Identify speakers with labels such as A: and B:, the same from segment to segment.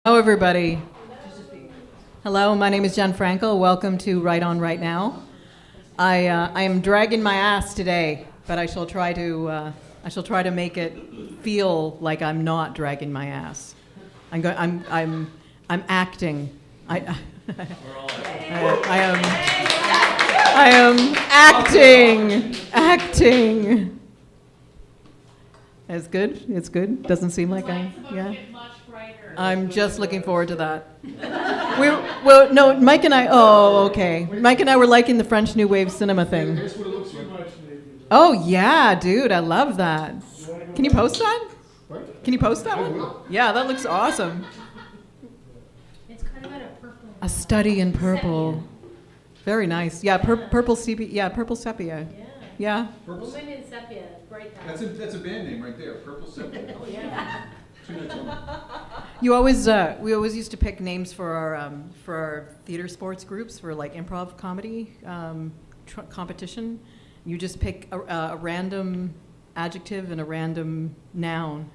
A: Hello, everybody. Hello, my name is Jen Frankel. Welcome to Right On Right Now. I am dragging my ass today, but I shall try to make it feel like I'm not dragging my ass. I'm acting. I am acting. It's good. It's good. Doesn't seem like yeah. I'm just looking forward to that. No, Mike and I. Oh, okay. Mike and I were liking the French New Wave cinema thing.
B: Here's what it looks like.
A: Oh yeah, dude, I love that. Can you post that? Can you post that one? Yeah, that looks awesome.
C: It's kind of got a purple.
A: A study in purple. Very nice. Yeah, purple sepia. Yeah, purple sepia. Yeah.
C: Woman in sepia, bright color.
B: That's a band name right there. Purple Sepia.
C: Oh yeah.
A: We always used to pick names for our theater sports groups for like improv comedy competition. You just pick a random adjective and a random noun.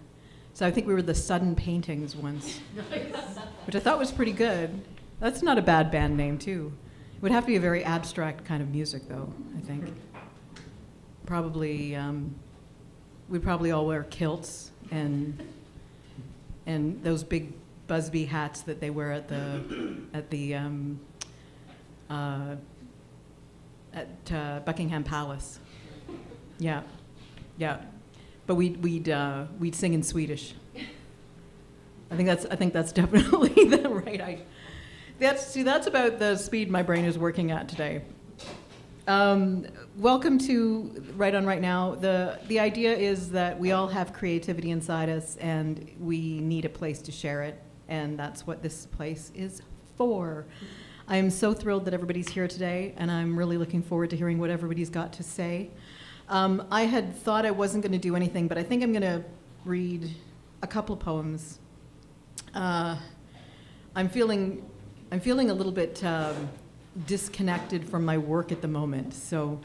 A: So I think we were the Sudden Paintings once, which I thought was pretty good. That's not a bad band name too. It would have to be a very abstract kind of music though, I think. Probably, we'd probably all wear kilts and those big Busby hats that they wear at Buckingham Palace. Yeah. But we'd sing in Swedish. I think that's definitely the right idea. That's about the speed my brain is working at today. Welcome to Right On Right Now. The idea is that we all have creativity inside us and we need a place to share it, and that's what this place is for. I am so thrilled that everybody's here today, and I'm really looking forward to hearing what everybody's got to say. I had thought I wasn't going to do anything, but I think I'm going to read a couple of poems. I'm feeling a little bit disconnected from my work at the moment, so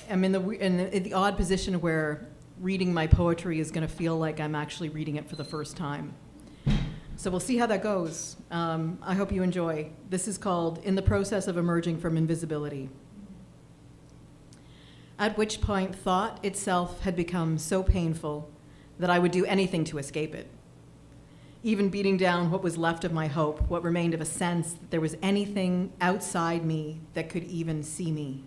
A: I'm in the odd position where reading my poetry is going to feel like I'm actually reading it for the first time. So we'll see how that goes. I hope you enjoy. This is called In the Process of Emerging from Invisibility. At which point thought itself had become so painful that I would do anything to escape it. Even beating down what was left of my hope, what remained of a sense that there was anything outside me that could even see me.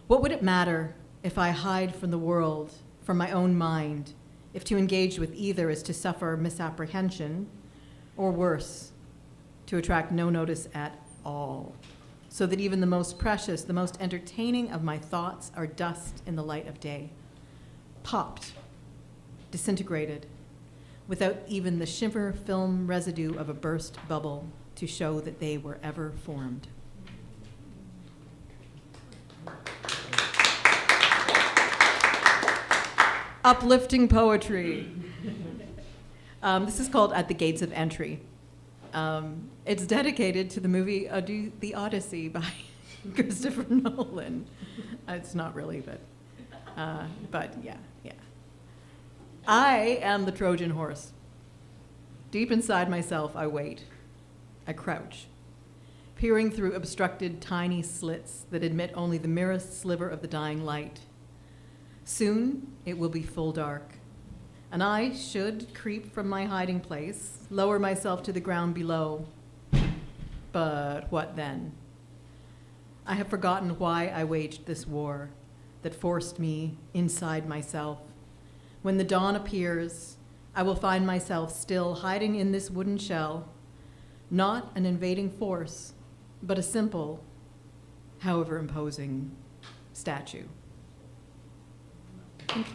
A: What would it matter if I hide from the world, from my own mind, if to engage with either is to suffer misapprehension, or worse, to attract no notice at all, so that even the most precious, the most entertaining of my thoughts are dust in the light of day, popped, disintegrated, without even the shimmer film residue of a burst bubble to show that they were ever formed. Uplifting poetry. This is called At the Gates of Entry. It's dedicated to the movie The Odyssey by Christopher Nolan. It's not really, but yeah. I am the Trojan horse. Deep inside myself, I wait. I crouch, peering through obstructed tiny slits that admit only the merest sliver of the dying light. Soon, it will be full dark, and I should creep from my hiding place, lower myself to the ground below. But what then? I have forgotten why I waged this war that forced me inside myself. When the dawn appears, I will find myself still hiding in this wooden shell, not an invading force, but a simple, however imposing, statue. Thank you.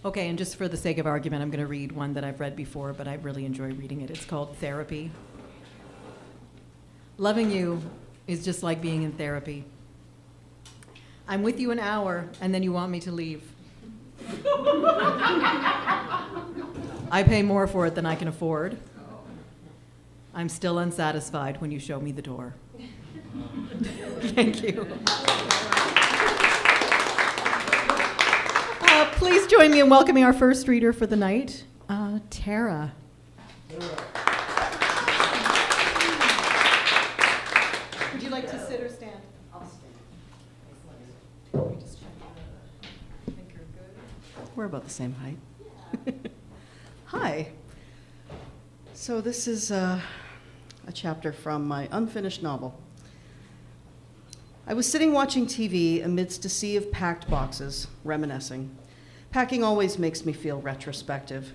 A: Okay, and just for the sake of argument, I'm going to read one that I've read before, but I really enjoy reading it. It's called Therapy. Loving you is just like being in therapy. I'm with you an hour, and then you want me to leave. I pay more for it than I can afford. I'm still unsatisfied when you show me the door. Thank you. join me in welcoming our first reader for the night, Tara. Would you like to sit or stand? I'll stand. Let me just check. I think you're good.
D: We're about the same height. Hi. So this is a chapter from my unfinished novel. I was sitting watching TV amidst a sea of packed boxes, reminiscing. Packing always makes me feel retrospective.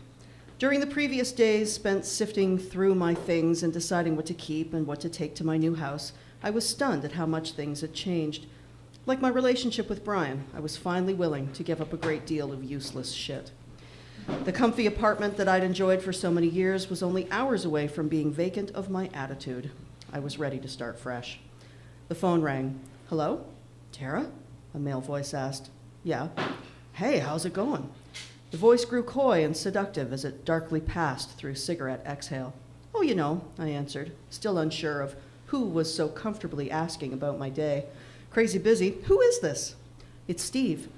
D: During the previous days spent sifting through my things and deciding what to keep and what to take to my new house, I was stunned at how much things had changed. Like my relationship with Brian, I was finally willing to give up a great deal of useless shit. The comfy apartment that I'd enjoyed for so many years was only hours away from being vacant of my attitude. I was ready to start fresh. The phone rang. Hello? Tara? A male voice asked. Yeah. Hey, how's it going? The voice grew coy and seductive as it darkly passed through cigarette exhale. Oh, you know, I answered, still unsure of who was so comfortably asking about my day. Crazy busy. Who is this? It's Steve.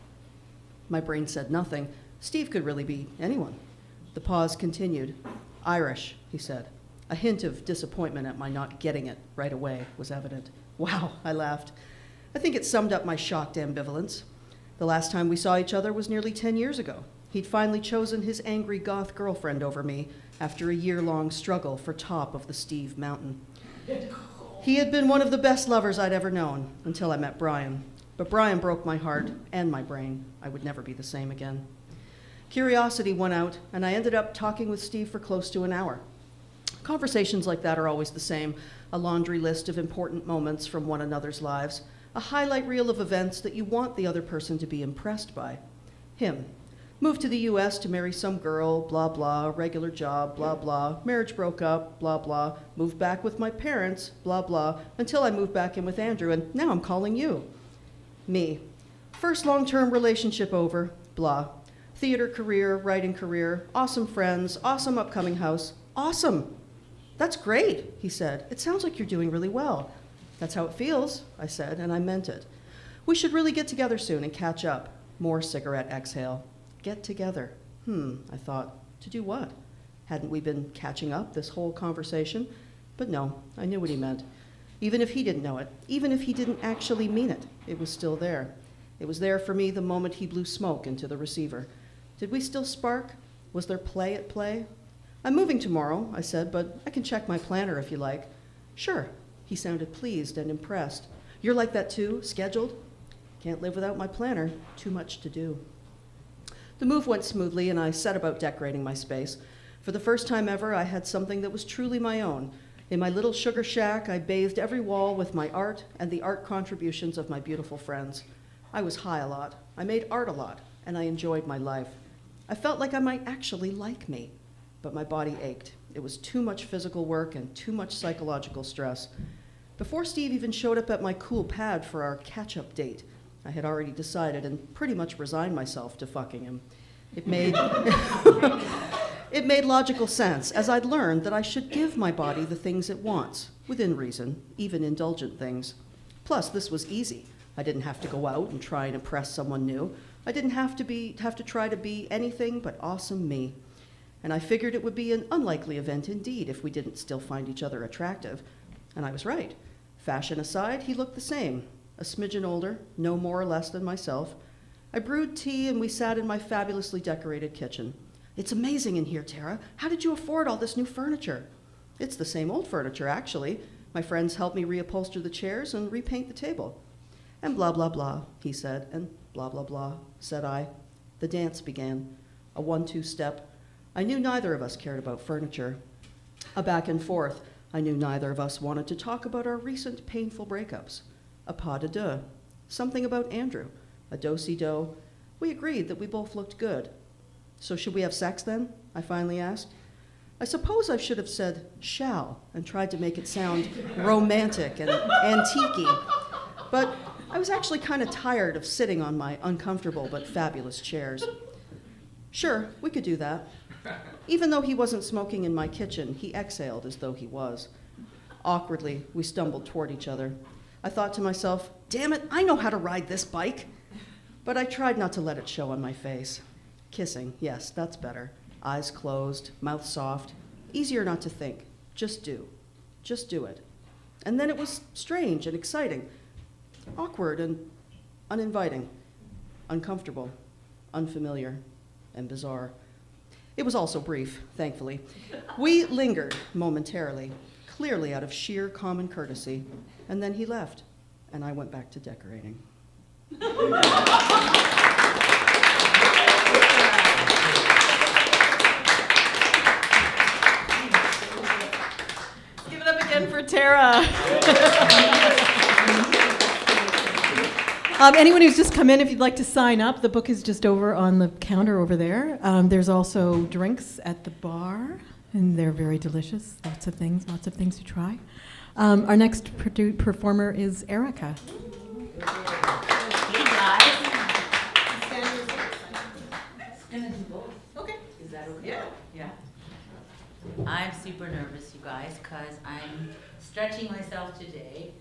D: My brain said nothing. Steve could really be anyone. The pause continued. Irish, he said. A hint of disappointment at my not getting it right away was evident. Wow, I laughed. I think it summed up my shocked ambivalence. The last time we saw each other was nearly 10 years ago. He'd finally chosen his angry goth girlfriend over me after a year-long struggle for top of the Steve Mountain. He had been one of the best lovers I'd ever known until I met Brian. But Brian broke my heart and my brain. I would never be the same again. Curiosity won out, and I ended up talking with Steve for close to an hour. Conversations like that are always the same, a laundry list of important moments from one another's lives, a highlight reel of events that you want the other person to be impressed by. Him. Moved to the US to marry some girl, blah, blah, regular job, blah, blah, marriage broke up, blah, blah, moved back with my parents, blah, blah, until I moved back in with Andrew, and now I'm calling you. Me. First long-term relationship over, blah. Theater career, writing career, awesome friends, awesome upcoming house. Awesome! That's great, he said. It sounds like you're doing really well. That's how it feels, I said, and I meant it. We should really get together soon and catch up. More cigarette exhale. Get together. I thought. To do what? Hadn't we been catching up this whole conversation? But no, I knew what he meant. Even if he didn't know it, even if he didn't actually mean it, it was still there. It was there for me the moment he blew smoke into the receiver. Did we still spark? Was there play at play? I'm moving tomorrow, I said, but I can check my planner if you like. Sure. He sounded pleased and impressed. You're like that too, scheduled? Can't live without my planner. Too much to do. The move went smoothly, and I set about decorating my space. For the first time ever, I had something that was truly my own. In my little sugar shack, I bathed every wall with my art and the art contributions of my beautiful friends. I was high a lot. I made art a lot, and I enjoyed my life. I felt like I might actually like me, but my body ached. It was too much physical work and too much psychological stress. Before Steve even showed up at my cool pad for our catch-up date, I had already decided and pretty much resigned myself to fucking him. It made logical sense, as I'd learned that I should give my body the things it wants, within reason, even indulgent things. Plus, this was easy. I didn't have to go out and try and impress someone new. I didn't have to try to be anything but awesome me. And I figured it would be an unlikely event indeed if we didn't still find each other attractive. And I was right. Fashion aside, he looked the same. A smidgen older, no more or less than myself. I brewed tea and we sat in my fabulously decorated kitchen. It's amazing in here, Tara. How did you afford all this new furniture? It's the same old furniture, actually. My friends helped me reupholster the chairs and repaint the table. And blah, blah, blah, he said, and blah, blah, blah, said I. The dance began, a 1-2 step. I knew neither of us cared about furniture. A back and forth. I knew neither of us wanted to talk about our recent painful breakups. A pas de deux. Something about Andrew. A do-si-do. We agreed that we both looked good. So should we have sex then? I finally asked. I suppose I should have said shall and tried to make it sound romantic and antique-y. But I was actually kind of tired of sitting on my uncomfortable but fabulous chairs. Sure, we could do that. Even though he wasn't smoking in my kitchen, he exhaled as though he was. Awkwardly, we stumbled toward each other. I thought to myself, damn it, I know how to ride this bike. But I tried not to let it show on my face. Kissing, yes, that's better. Eyes closed, mouth soft, easier not to think. Just do. Just do it. And then it was strange and exciting, awkward and uninviting, uncomfortable, unfamiliar, and bizarre. It was also brief, thankfully. We lingered momentarily, clearly out of sheer common courtesy, and then he left, and I went back to decorating.
A: Give it up again for Tara. Anyone who's just come in, if you'd like to sign up, the book is just over on the counter over there. There's also drinks at the bar, and they're very delicious. Lots of things to try. Our next performer is Erica.
E: Hey guys. Gonna do both. Okay. Is that okay? Yeah. I'm super nervous, you guys, because I'm stretching myself today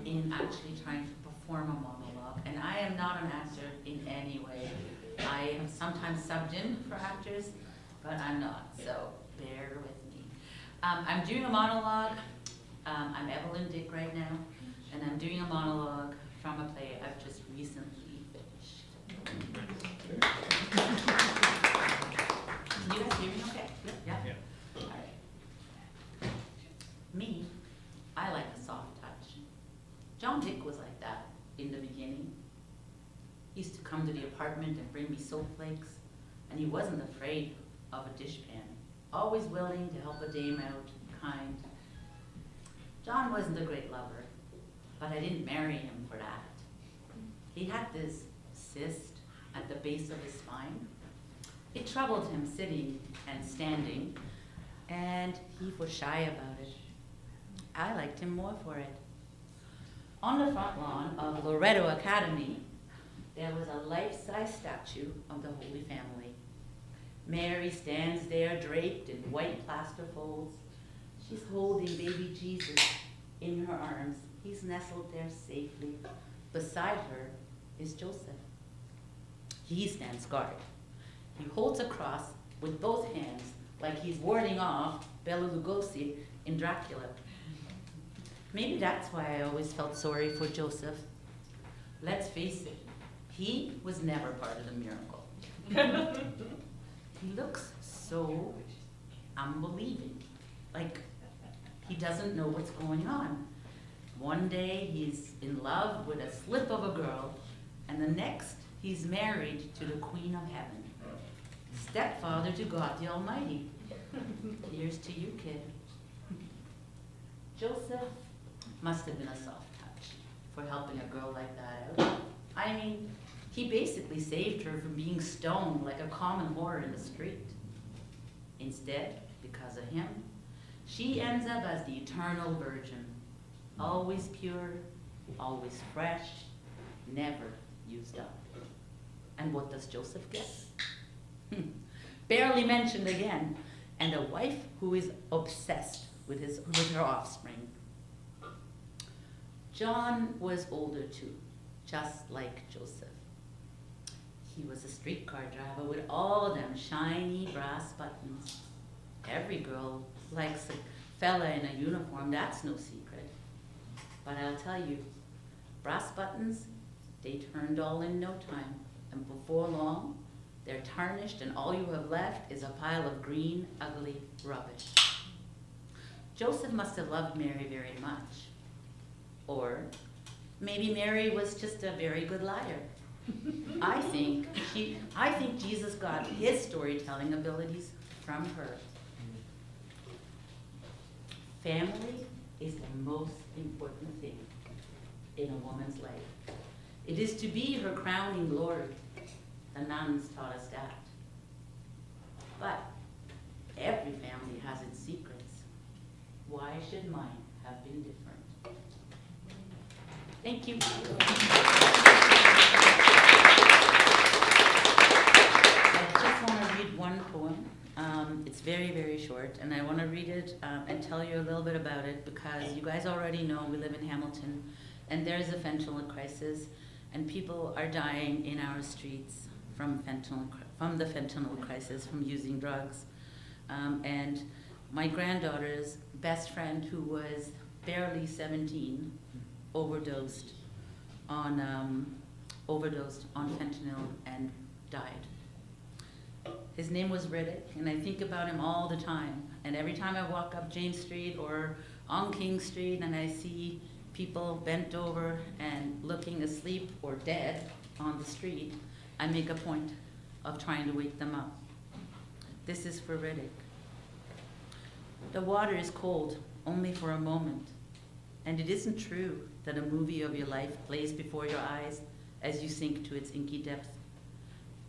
E: in actually trying to perform a monologue. And I am not an actor in any way. I have sometimes subbed in for actors, but I'm not, so bear with me. I'm doing a monologue. I'm Evelyn Dick right now, and I'm doing a monologue from a play I've just recently finished. Can you guys hear me okay? Yeah? All right. Me, I like a soft touch. John Dick was like that in the beginning. He used to come to the apartment and bring me soap flakes, and he wasn't afraid of a dishpan. Always willing to help a dame out, kind. John wasn't a great lover, but I didn't marry him for that. He had this cyst at the base of his spine. It troubled him sitting and standing, and he was shy about it. I liked him more for it. On the front lawn of Loretto Academy, there was a life-size statue of the Holy Family. Mary stands there draped in white plaster folds. She's holding baby Jesus in her arms. He's nestled there safely. Beside her is Joseph. He stands guard. He holds a cross with both hands like he's warding off Bela Lugosi in Dracula. Maybe that's why I always felt sorry for Joseph. Let's face it, he was never part of the miracle. He looks so unbelieving, like he doesn't know what's going on. One day he's in love with a slip of a girl, and the next he's married to the Queen of Heaven, stepfather to God the Almighty. Here's to you, kid. Joseph must have been a soft touch for helping a girl like that out. I mean, he basically saved her from being stoned like a common whore in the street. Instead, because of him, she ends up as the eternal virgin, always pure, always fresh, never used up. And what does Joseph get? Barely mentioned again, and a wife who is obsessed with her offspring. John was older too, just like Joseph. He was a streetcar driver with all them shiny brass buttons. Every girl likes a fella in a uniform, that's no secret. But I'll tell you, brass buttons, they turned all in no time. And before long, they're tarnished and all you have left is a pile of green, ugly rubbish. Joseph must have loved Mary very much. Or maybe Mary was just a very good liar. I think Jesus got his storytelling abilities from her. Family is the most important thing in a woman's life. It is to be her crowning glory. The nuns taught us that. But every family has its secrets. Why should mine have been different? Thank you. I just want to read one poem. It's very, very short, and I want to read it and tell you a little bit about it because you guys already know we live in Hamilton, and there's a fentanyl crisis, and people are dying in our streets from fentanyl from the fentanyl crisis, from using drugs. And my granddaughter's best friend, who was barely 17, overdosed on fentanyl and died. His name was Riddick, and I think about him all the time. And every time I walk up James Street or on King Street and I see people bent over and looking asleep or dead on the street, I make a point of trying to wake them up. This is for Riddick. The water is cold only for a moment, and it isn't true that a movie of your life plays before your eyes as you sink to its inky depth.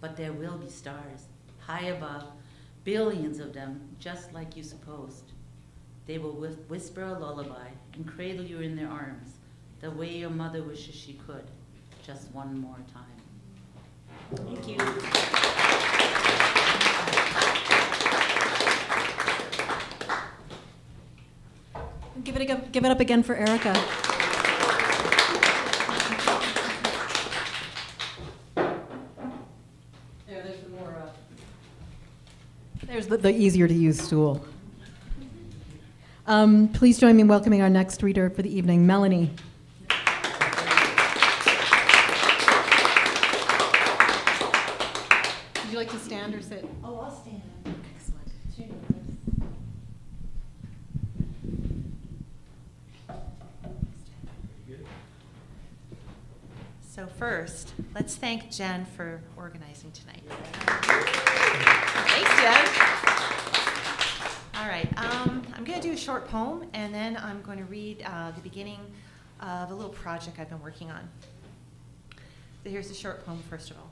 E: But there will be stars, high above, billions of them, just like you supposed. They will whisper a lullaby and cradle you in their arms, the way your mother wishes she could, just one more time. Thank you.
A: Give it up again for Erica. There's the more. There's the easier to use stool. Please join me in welcoming our next reader for the evening, Melanie. Would you like to stand or sit?
F: Oh, I'll stand.
E: Excellent.
F: So first, let's thank Jen for organizing tonight. Thanks, Jen. All right, I'm going to do a short poem, and then I'm going to read the beginning of a little project I've been working on. So here's the short poem, first of all.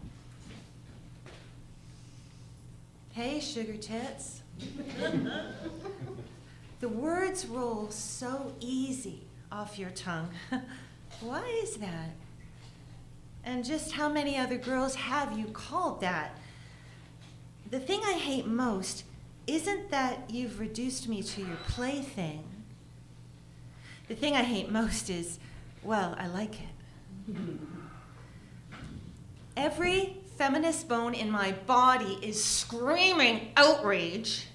F: Hey, sugar tits. The words roll so easy off your tongue. Why is that? And just how many other girls have you called that? The thing I hate most isn't that you've reduced me to your plaything. The thing I hate most is, well, I like it. Every feminist bone in my body is screaming outrage.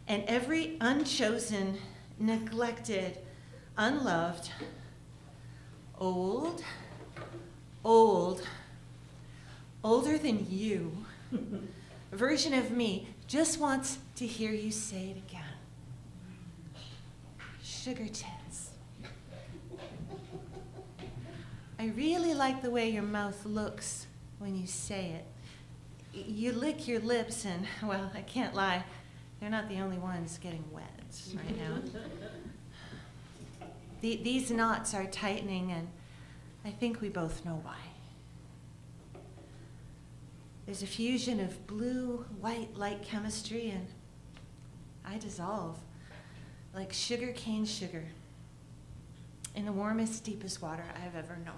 F: And every unchosen, neglected, unloved, older than you version of me just wants to hear you say it again. Sugar tits. I really like the way your mouth looks when you say it. You lick your lips and, well, I can't lie, they're not the only ones getting wet right now. These knots are tightening, and I think we both know why. There's a fusion of blue-white light chemistry, and I dissolve like sugar cane sugar in the warmest, deepest water I've ever known.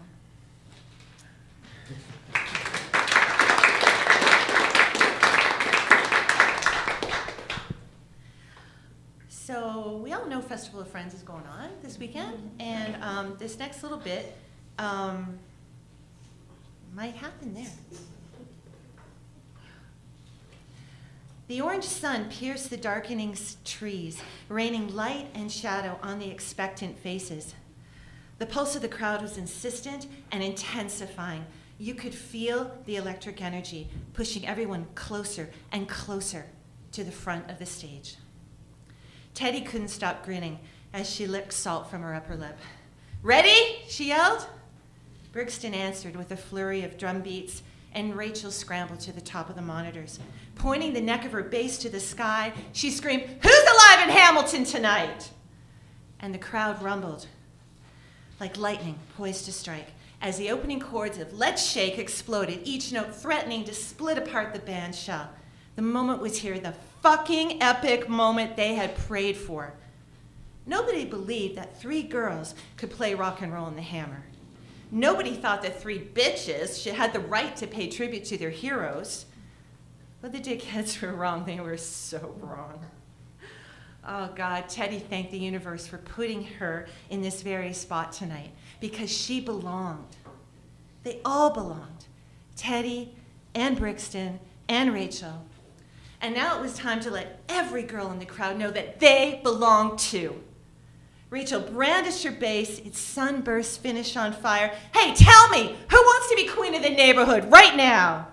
F: So we all know Festival of Friends is going on this weekend, and this next little bit might happen there. The orange sun pierced the darkening trees, raining light and shadow on the expectant faces. The pulse of the crowd was insistent and intensifying. You could feel the electric energy pushing everyone closer and closer to the front of the stage. Teddy couldn't stop grinning as she licked salt from her upper lip. "Ready?" she yelled. Brixton answered with a flurry of drum beats, and Rachel scrambled to the top of the monitors. Pointing the neck of her bass to the sky, she screamed, "Who's alive in Hamilton tonight?" And the crowd rumbled like lightning poised to strike as the opening chords of Let's Shake exploded, each note threatening to split apart the band's shell. The moment was here, the fucking epic moment they had prayed for. Nobody believed that 3 girls could play rock and roll in the Hammer. Nobody thought that 3 bitches had the right to pay tribute to their heroes. But the dickheads were wrong. They were so wrong. Oh, God, Teddy thanked the universe for putting her in this very spot tonight because she belonged. They all belonged. Teddy, and Brixton and Rachel. And now it was time to let every girl in the crowd know that they belonged too. Rachel brandished her bass, its sunburst finish on fire. Hey, tell me, who wants to be queen of the neighborhood right now?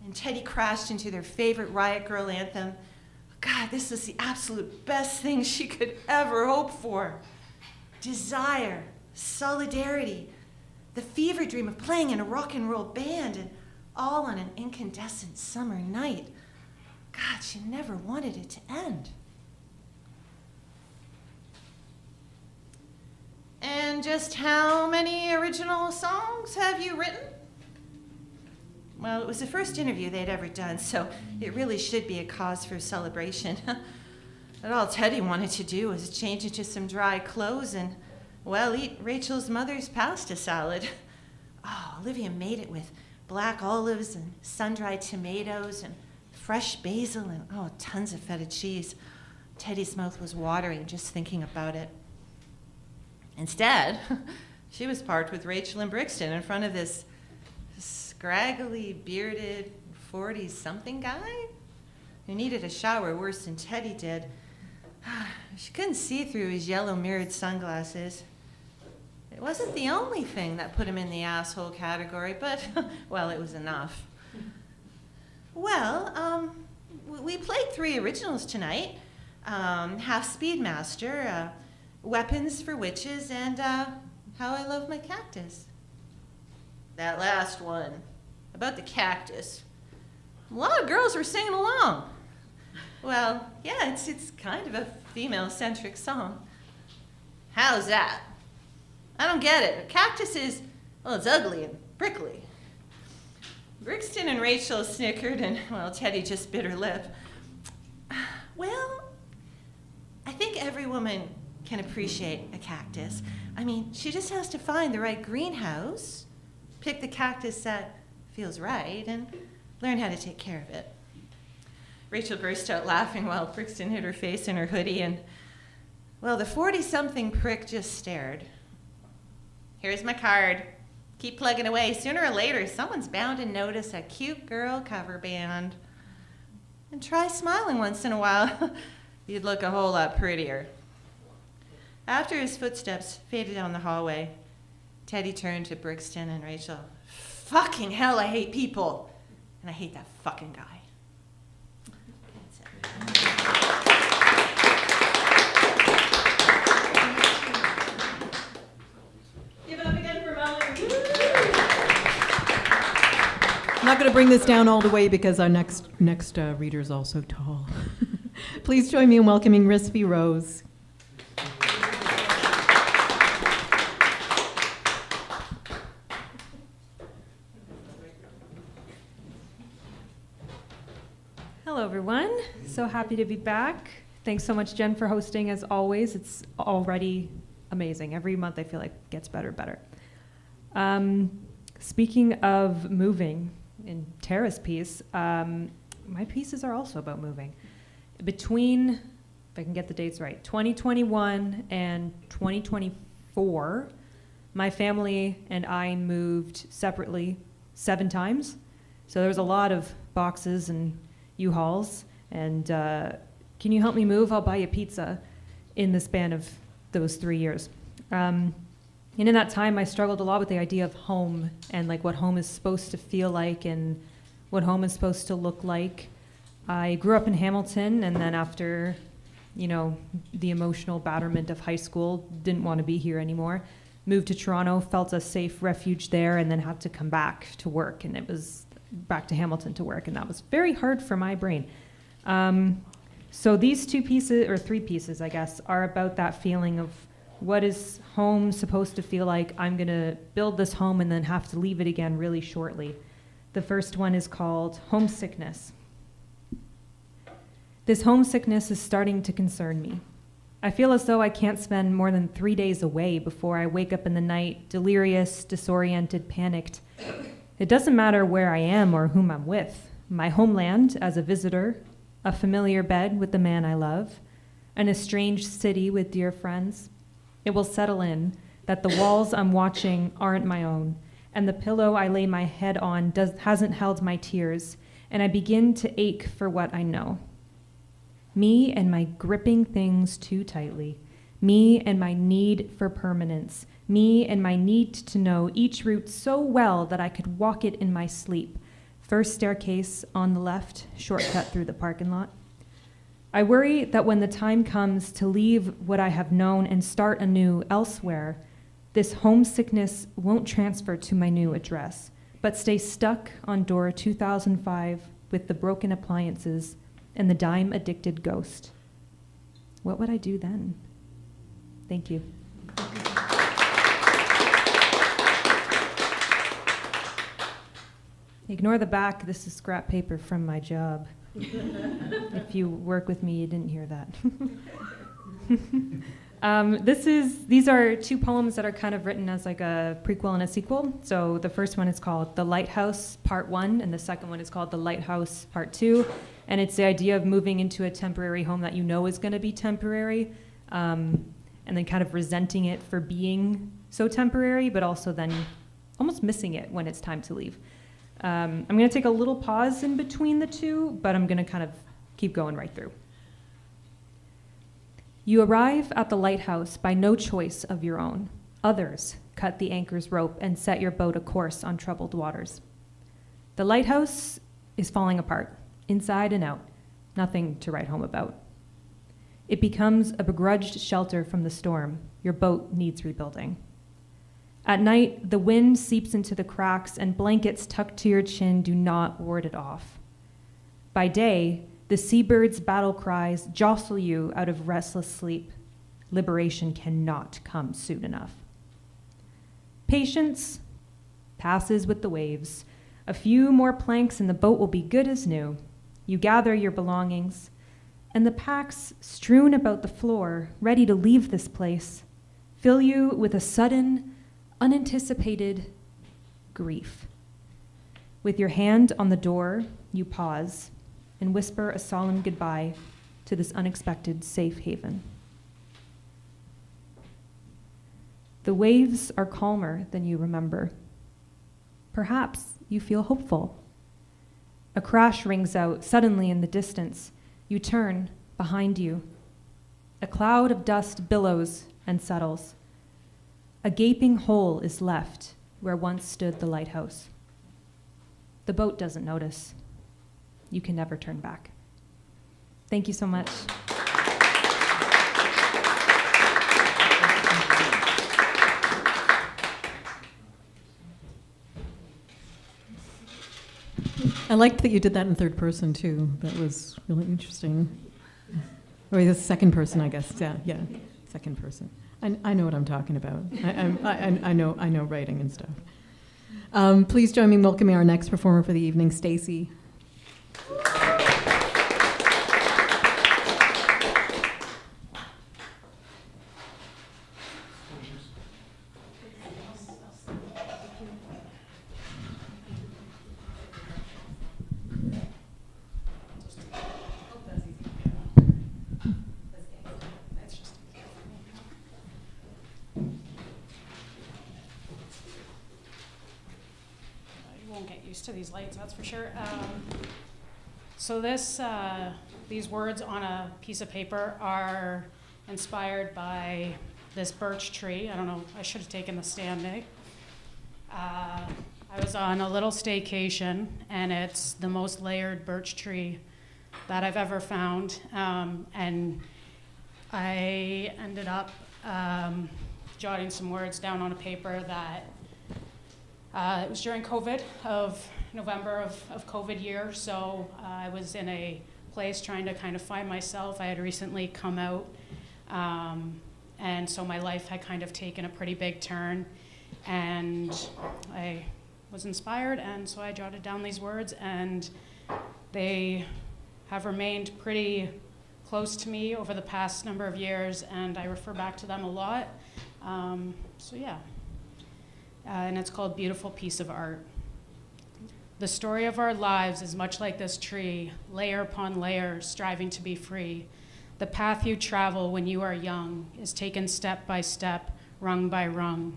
F: And Teddy crashed into their favorite Riot Girl anthem. God, this was the absolute best thing she could ever hope for. Desire, solidarity, the fever dream of playing in a rock and roll band, and all on an incandescent summer night. God, she never wanted it to end. And just how many original songs have you written? Well, it was the first interview they'd ever done, so it really should be a cause for celebration. But all Teddy wanted to do was change into some dry clothes and, well, eat Rachel's mother's pasta salad. Oh, Olivia made it with black olives and sun-dried tomatoes and fresh basil and, oh, tons of feta cheese. Teddy's mouth was watering just thinking about it. Instead, she was parked with Rachel and Brixton in front of this scraggly, bearded, 40-something guy who needed a shower worse than Teddy did. She couldn't see through his yellow mirrored sunglasses. It wasn't the only thing that put him in the asshole category, but, well, it was enough. Well, we played 3 originals tonight. Half Speedmaster, Weapons for Witches, and How I Love My Cactus. That last one, about the cactus. A lot of girls were singing along. Well, yeah, it's kind of a female-centric song. How's that? I don't get it. A cactus is, well, it's ugly and prickly. Brixton and Rachel snickered, and, well, Teddy just bit her lip. Well, I think every woman can appreciate a cactus. I mean, she just has to find the right greenhouse, pick the cactus that feels right, and learn how to take care of it. Rachel burst out laughing while Brixton hid her face in her hoodie, and, well, the 40-something prick just stared. Here's my card. Keep plugging away. Sooner or later, someone's bound to notice a cute girl cover band. And try smiling once in a while. You'd look a whole lot prettier. After his footsteps faded down the hallway, Teddy turned to Brixton and Rachel. Fucking hell, I hate people. And I hate that fucking guy. That's it.
C: Give it up again for Molly.
A: I'm not going to bring this down all the way because our next reader is also tall. Please join me in welcoming Rispy Rose.
G: Hello, everyone. So happy to be back. Thanks so much, Jen, for hosting, as always. It's already amazing. Every month I feel like it gets better and better. Speaking of moving, in Tara's piece, my pieces are also about moving. Between, if I can get the dates right, 2021 and 2024, my family and I moved separately 7 times. So there was a lot of boxes and U-Hauls, and can you help me move? I'll buy you pizza in the span of those 3 years. And in that time, I struggled a lot with the idea of home and like what home is supposed to feel like and what home is supposed to look like. I grew up in Hamilton, and then after, you know, the emotional batterment of high school, didn't want to be here anymore. Moved to Toronto, felt a safe refuge there, and then had to come back to work, and it was back to Hamilton to work, and that was very hard for my brain. So these 2 pieces, or 3 pieces, I guess, are about that feeling of what is home supposed to feel like. I'm going to build this home and then have to leave it again really shortly. The first one is called Homesickness. This homesickness is starting to concern me. I feel as though I can't spend more than 3 days away before I wake up in the night, delirious, disoriented, panicked. It doesn't matter where I am or whom I'm with. My homeland as a visitor, a familiar bed with the man I love, an estranged city with dear friends. It will settle in that the walls I'm watching aren't my own, and the pillow I lay my head on hasn't held my tears, and I begin to ache for what I know. Me and my gripping things too tightly, me and my need for permanence, me and my need to know each route so well that I could walk it in my sleep. First staircase on the left, shortcut through the parking lot. I worry that when the time comes to leave what I have known and start anew elsewhere, this homesickness won't transfer to my new address, but stay stuck on door 2005 with the broken appliances and the dime-addicted ghost. What would I do then? Thank you. Ignore the back, this is scrap paper from my job. If you work with me, you didn't hear that. These are two poems that are kind of written as like a prequel and a sequel. So the first one is called The Lighthouse Part 1, and the second one is called The Lighthouse Part 2. And it's the idea of moving into a temporary home that you know is going to be temporary, and then kind of resenting it for being so temporary, but also then almost missing it when it's time to leave. I'm going to take a little pause in between the two, but I'm going to kind of keep going right through. You arrive at the lighthouse by no choice of your own. Others cut the anchor's rope and set your boat a course on troubled waters. The lighthouse is falling apart, inside and out, nothing to write home about. It becomes a begrudged shelter from the storm. Your boat needs rebuilding. At night, the wind seeps into the cracks, and blankets tucked to your chin do not ward it off. By day, the seabirds' battle cries jostle you out of restless sleep. Liberation cannot come soon enough. Patience passes with the waves. A few more planks and the boat will be good as new. You gather your belongings, and the packs strewn about the floor, ready to leave this place, fill you with a sudden, unanticipated grief. With your hand on the door, you pause and whisper a solemn goodbye to this unexpected safe haven. The waves are calmer than you remember. Perhaps you feel hopeful. A crash rings out suddenly in the distance. You turn behind you. A cloud of dust billows and settles. A gaping hole is left where once stood the lighthouse. The boat doesn't notice. You can never turn back. Thank you so much.
A: I liked that you did that in third person too. That was really interesting. Or the second person, I guess. Yeah, second person. I know what I'm talking about. I know writing and stuff. Please join me in welcoming our next performer for the evening, Stacy.
H: To these lights, that's for sure. So these words on a piece of paper are inspired by this birch tree. I don't know, I should have taken the stand, eh? I was on a little staycation, and it's the most layered birch tree that I've ever found. And I ended up jotting some words down on a paper that it was during COVID of November of COVID year, so I was in a place trying to kind of find myself. I had recently come out, and so my life had kind of taken a pretty big turn, and I was inspired, and so I jotted down these words, and they have remained pretty close to me over the past number of years, and I refer back to them a lot. So yeah. And it's called Beautiful Piece of Art. The story of our lives is much like this tree, layer upon layer, striving to be free. The path you travel when you are young is taken step by step, rung by rung.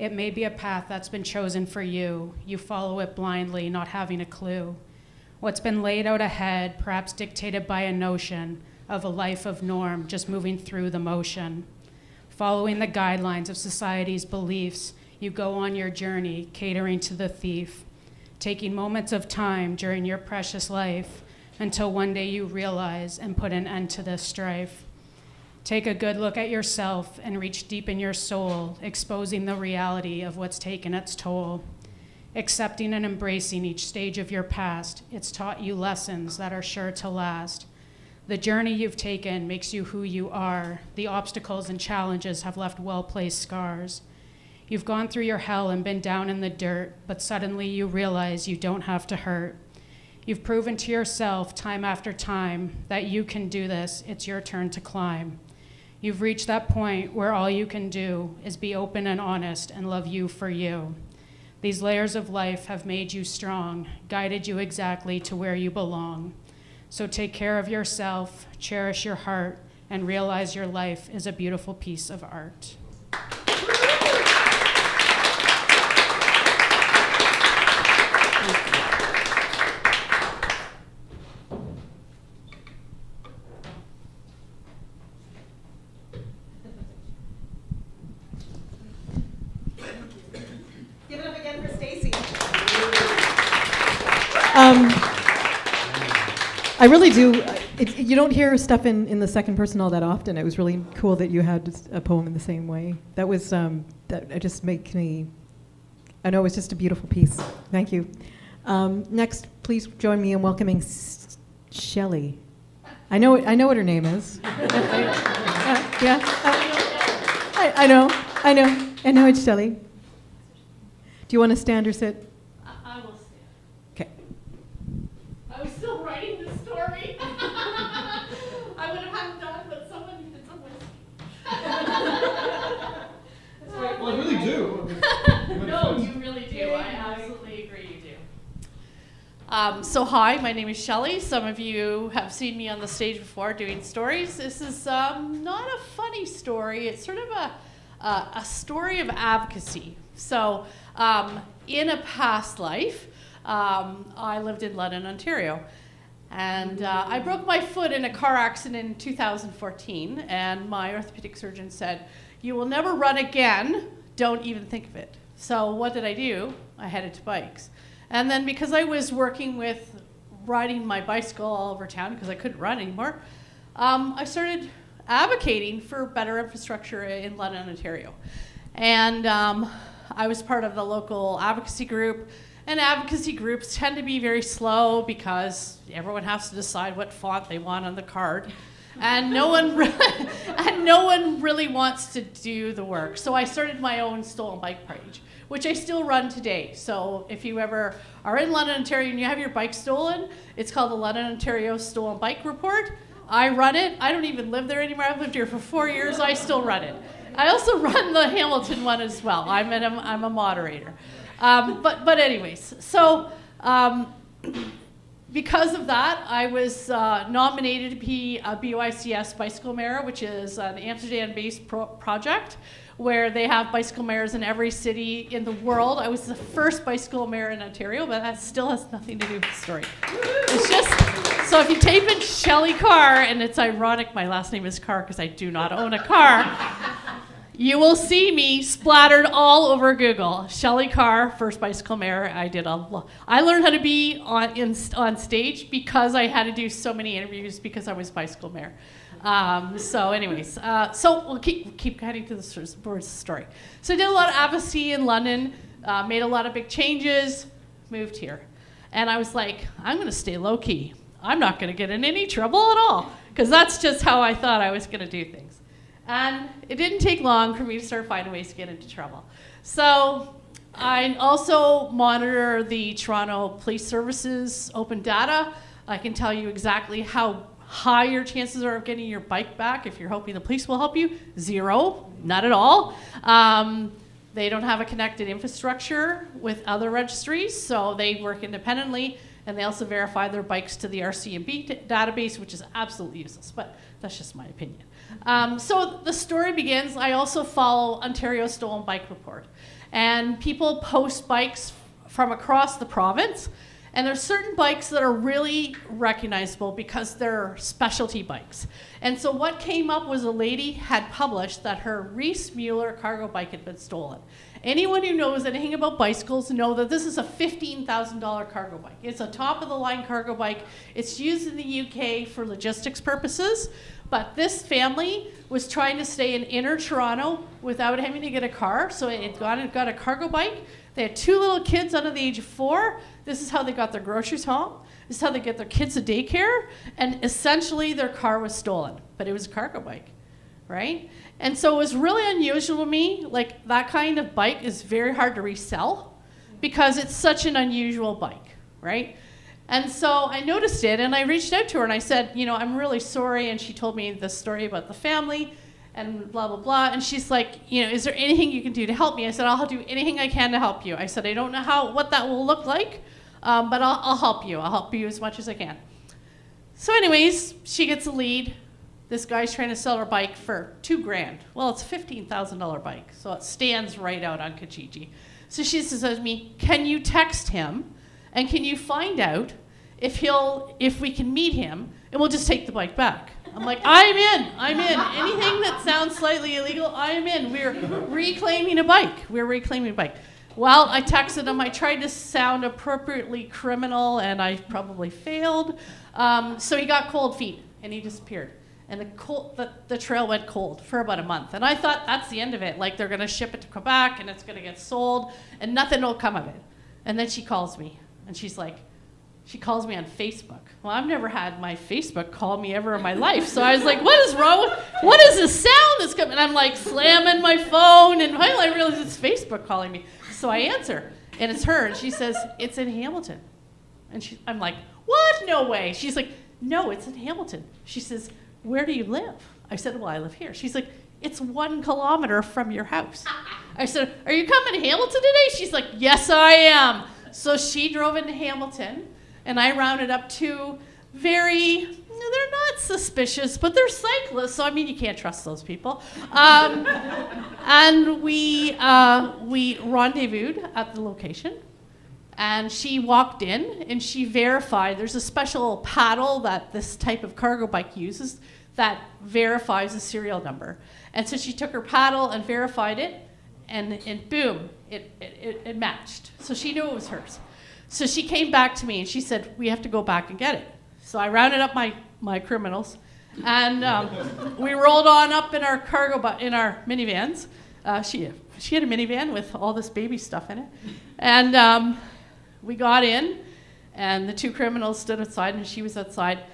H: It may be a path that's been chosen for you. You follow it blindly, not having a clue. What's been laid out ahead, perhaps dictated by a notion of a life of norm, just moving through the motion. Following the guidelines of society's beliefs, you go on your journey, catering to the thief, taking moments of time during your precious life until one day you realize and put an end to this strife. Take a good look at yourself and reach deep in your soul, exposing the reality of what's taken its toll. Accepting and embracing each stage of your past, it's taught you lessons that are sure to last. The journey you've taken makes you who you are. The obstacles and challenges have left well-placed scars. You've gone through your hell and been down in the dirt, but suddenly you realize you don't have to hurt. You've proven to yourself time after time that you can do this. It's your turn to climb. You've reached that point where all you can do is be open and honest and love you for you. These layers of life have made you strong, guided you exactly to where you belong. So take care of yourself, cherish your heart, and realize your life is a beautiful piece of art.
A: Give it up again for Stacy. I really do. You don't hear stuff in the second person all that often. It was really cool that you had a poem in the same way. That was that it just makes me. I know it was just a beautiful piece. Thank you. Next, please join me in welcoming Shelley. I know what her name is. Yeah. I know it's Shelley. Do you want to stand or sit?
I: I will stand.
A: Okay.
I: I was still writing the story. I would have had it done, but someone needed some whiskey.
B: Well, I really do.
I: No, you really do. I absolutely agree you do. So hi, my name is Shelley. Some of you have seen me on the stage before doing stories. This is not a funny story. It's sort of a story of advocacy. So in a past life, I lived in London, Ontario. And I broke my foot in a car accident in 2014, and my orthopedic surgeon said, "You will never run again, don't even think of it." So what did I do? I headed to bikes. And then because I was working with riding my bicycle all over town because I couldn't run anymore, I started advocating for better infrastructure in London, Ontario. And I was part of the local advocacy group. And advocacy groups tend to be very slow because everyone has to decide what font they want on the card. And no one really wants to do the work. So I started my own stolen bike page, which I still run today. So if you ever are in London, Ontario, and you have your bike stolen, it's called the London, Ontario Stolen Bike Report. I run it. I don't even live there anymore. I've lived here for 4 years. I still run it. I also run the Hamilton one as well. I'm a moderator. But anyways, so because of that, I was nominated to be a BYCS bicycle mayor, which is an Amsterdam-based project where they have bicycle mayors in every city in the world. I was the first bicycle mayor in Ontario, but that still has nothing to do with the story. It's just, so if you type in Shelley Carr, and it's ironic my last name is Carr because I do not own a car, you will see me splattered all over Google. Shelley Carr, first bicycle mayor. I learned how to be on stage because I had to do so many interviews because I was bicycle mayor. So anyways, so we'll keep heading to the story. So I did a lot of advocacy in London, made a lot of big changes, moved here. And I was like, I'm gonna stay low key. I'm not gonna get in any trouble at all, because that's just how I thought I was gonna do things. And it didn't take long for me to start finding ways to get into trouble. So I also monitor the Toronto Police Service's open data. I can tell you exactly how high your chances are of getting your bike back if you're hoping the police will help you. 0, not at all. They don't have a connected infrastructure with other registries, so they work independently, and they also verify their bikes to the RCMP database, which is absolutely useless, but that's just my opinion. So the story begins. I also follow Ontario Stolen Bike Report. And people post bikes from across the province. And there's certain bikes that are really recognizable because they're specialty bikes. And so what came up was a lady had published that her Reese Mueller cargo bike had been stolen. Anyone who knows anything about bicycles know that this is a $15,000 cargo bike. It's a top-of-the-line cargo bike. It's used in the UK for logistics purposes, but this family was trying to stay in inner Toronto without having to get a car, so it got a cargo bike. They had 2 little kids under the age of 4. This is how they got their groceries home. This is how they get their kids to daycare, and essentially their car was stolen, but it was a cargo bike, right? And so it was really unusual to me. Like, that kind of bike is very hard to resell because it's such an unusual bike, right? And so I noticed it, and I reached out to her, and I said, you know, I'm really sorry. And she told me the story about the family and blah, blah, blah. And she's like, you know, is there anything you can do to help me? I said, I'll do anything I can to help you. I said, I don't know what that will look like, but I'll help you. I'll help you as much as I can. So anyways, she gets a lead. This guy's trying to sell her bike for $2,000. Well, it's a $15,000 bike, so it stands right out on Kijiji. So she says to me, can you text him, and can you find out if we can meet him, and we'll just take the bike back? I'm like, I'm in. Anything that sounds slightly illegal, I am in. We're reclaiming a bike. Well, I texted him. I tried to sound appropriately criminal, and I probably failed. So he got cold feet, and he disappeared. And the trail went cold for about a month. And I thought, that's the end of it. Like, they're going to ship it to Quebec, and it's going to get sold, and nothing will come of it. And then she calls me, and she calls me on Facebook. Well, I've never had my Facebook call me ever in my life. So I was like, what is wrong? What is this sound that's coming? And I'm like slamming my phone, and finally I realize it's Facebook calling me. So I answer, and it's her, and she says, it's in Hamilton. And I'm like, what? No way. She's like, no, it's in Hamilton. She says, where do you live? I said, well, I live here. She's like, it's 1 kilometer from your house. I said, are you coming to Hamilton today? She's like, yes, I am. So she drove into Hamilton, and I rounded up 2 they're not suspicious, but they're cyclists, so I mean, you can't trust those people. And we rendezvoused at the location, and she walked in, and she verified. There's a special paddle that this type of cargo bike uses that verifies the serial number. And so she took her paddle and verified it, and boom, it matched. So she knew it was hers. So she came back to me, and she said, we have to go back and get it. So I rounded up my criminals, and we rolled on up in our in our minivans. She had a minivan with all this baby stuff in it. And we got in, and the 2 criminals stood outside, and she was outside,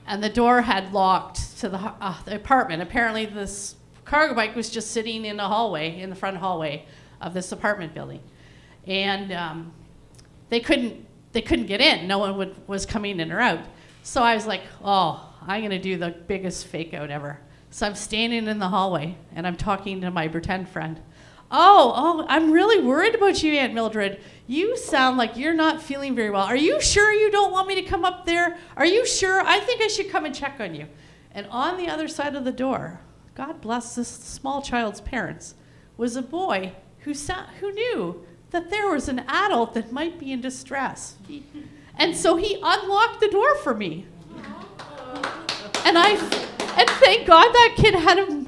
I: and the door had locked to the apartment. Apparently this cargo bike was just sitting in the front hallway of this apartment building. And they couldn't get in. No one was coming in or out. So I was like, oh, I'm going to do the biggest fake out ever. So I'm standing in the hallway, and I'm talking to my pretend friend. Oh, I'm really worried about you, Aunt Mildred. You sound like you're not feeling very well. Are you sure you don't want me to come up there? Are you sure? I think I should come and check on you. And on the other side of the door, God bless this small child's parents, was a boy who knew that there was an adult that might be in distress. And so he unlocked the door for me. And thank God that kid had a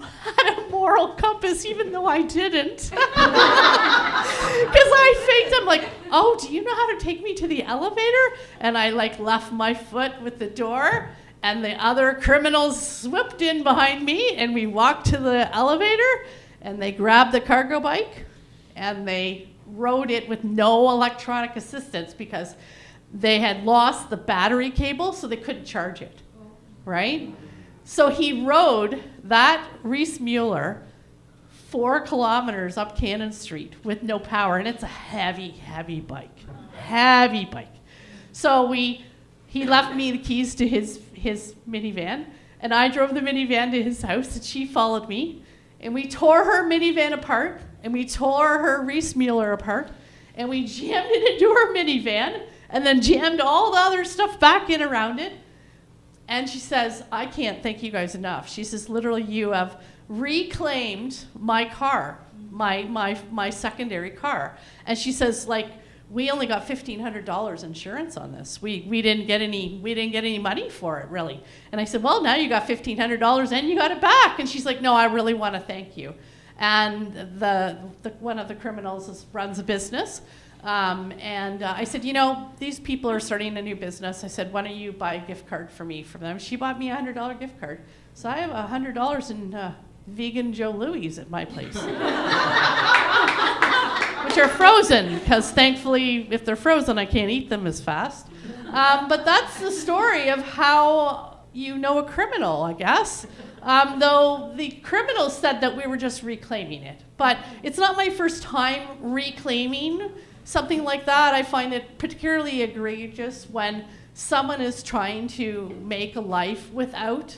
I: moral compass, even though I didn't. Because I faked. I'm like, oh, do you know how to take me to the elevator? And I left my foot with the door, and the other criminals swooped in behind me, and we walked to the elevator, and they grabbed the cargo bike, and they rode it with no electronic assistance because they had lost the battery cable, so they couldn't charge it, right? So he rode that Reese Mueller 4 kilometers up Cannon Street with no power, and it's a heavy, heavy bike. So he left me the keys to his minivan, and I drove the minivan to his house, and she followed me, and we tore her minivan apart, and we tore her Reese Mueller apart, and we jammed it into her minivan, and then jammed all the other stuff back in around it. And she says, I can't thank you guys enough. She says, literally, you have reclaimed my car, my secondary car. And she says, like, we only got $1,500 insurance on this. We didn't get any money for it, really. And I said, well, now you got $1,500 and you got it back. And she's like, no, I really want to thank you. And the one of the criminals runs a business. And I said, you know, these people are starting a new business. I said, why don't you buy a gift card for me from them? She bought me a $100 gift card. So I have $100 in vegan Joe Louis at my place. Which are frozen, because thankfully, if they're frozen, I can't eat them as fast. But that's the story of how you know a criminal, I guess. Though the criminal said that we were just reclaiming it. But it's not my first time reclaiming something like that. I find it particularly egregious when someone is trying to make a life without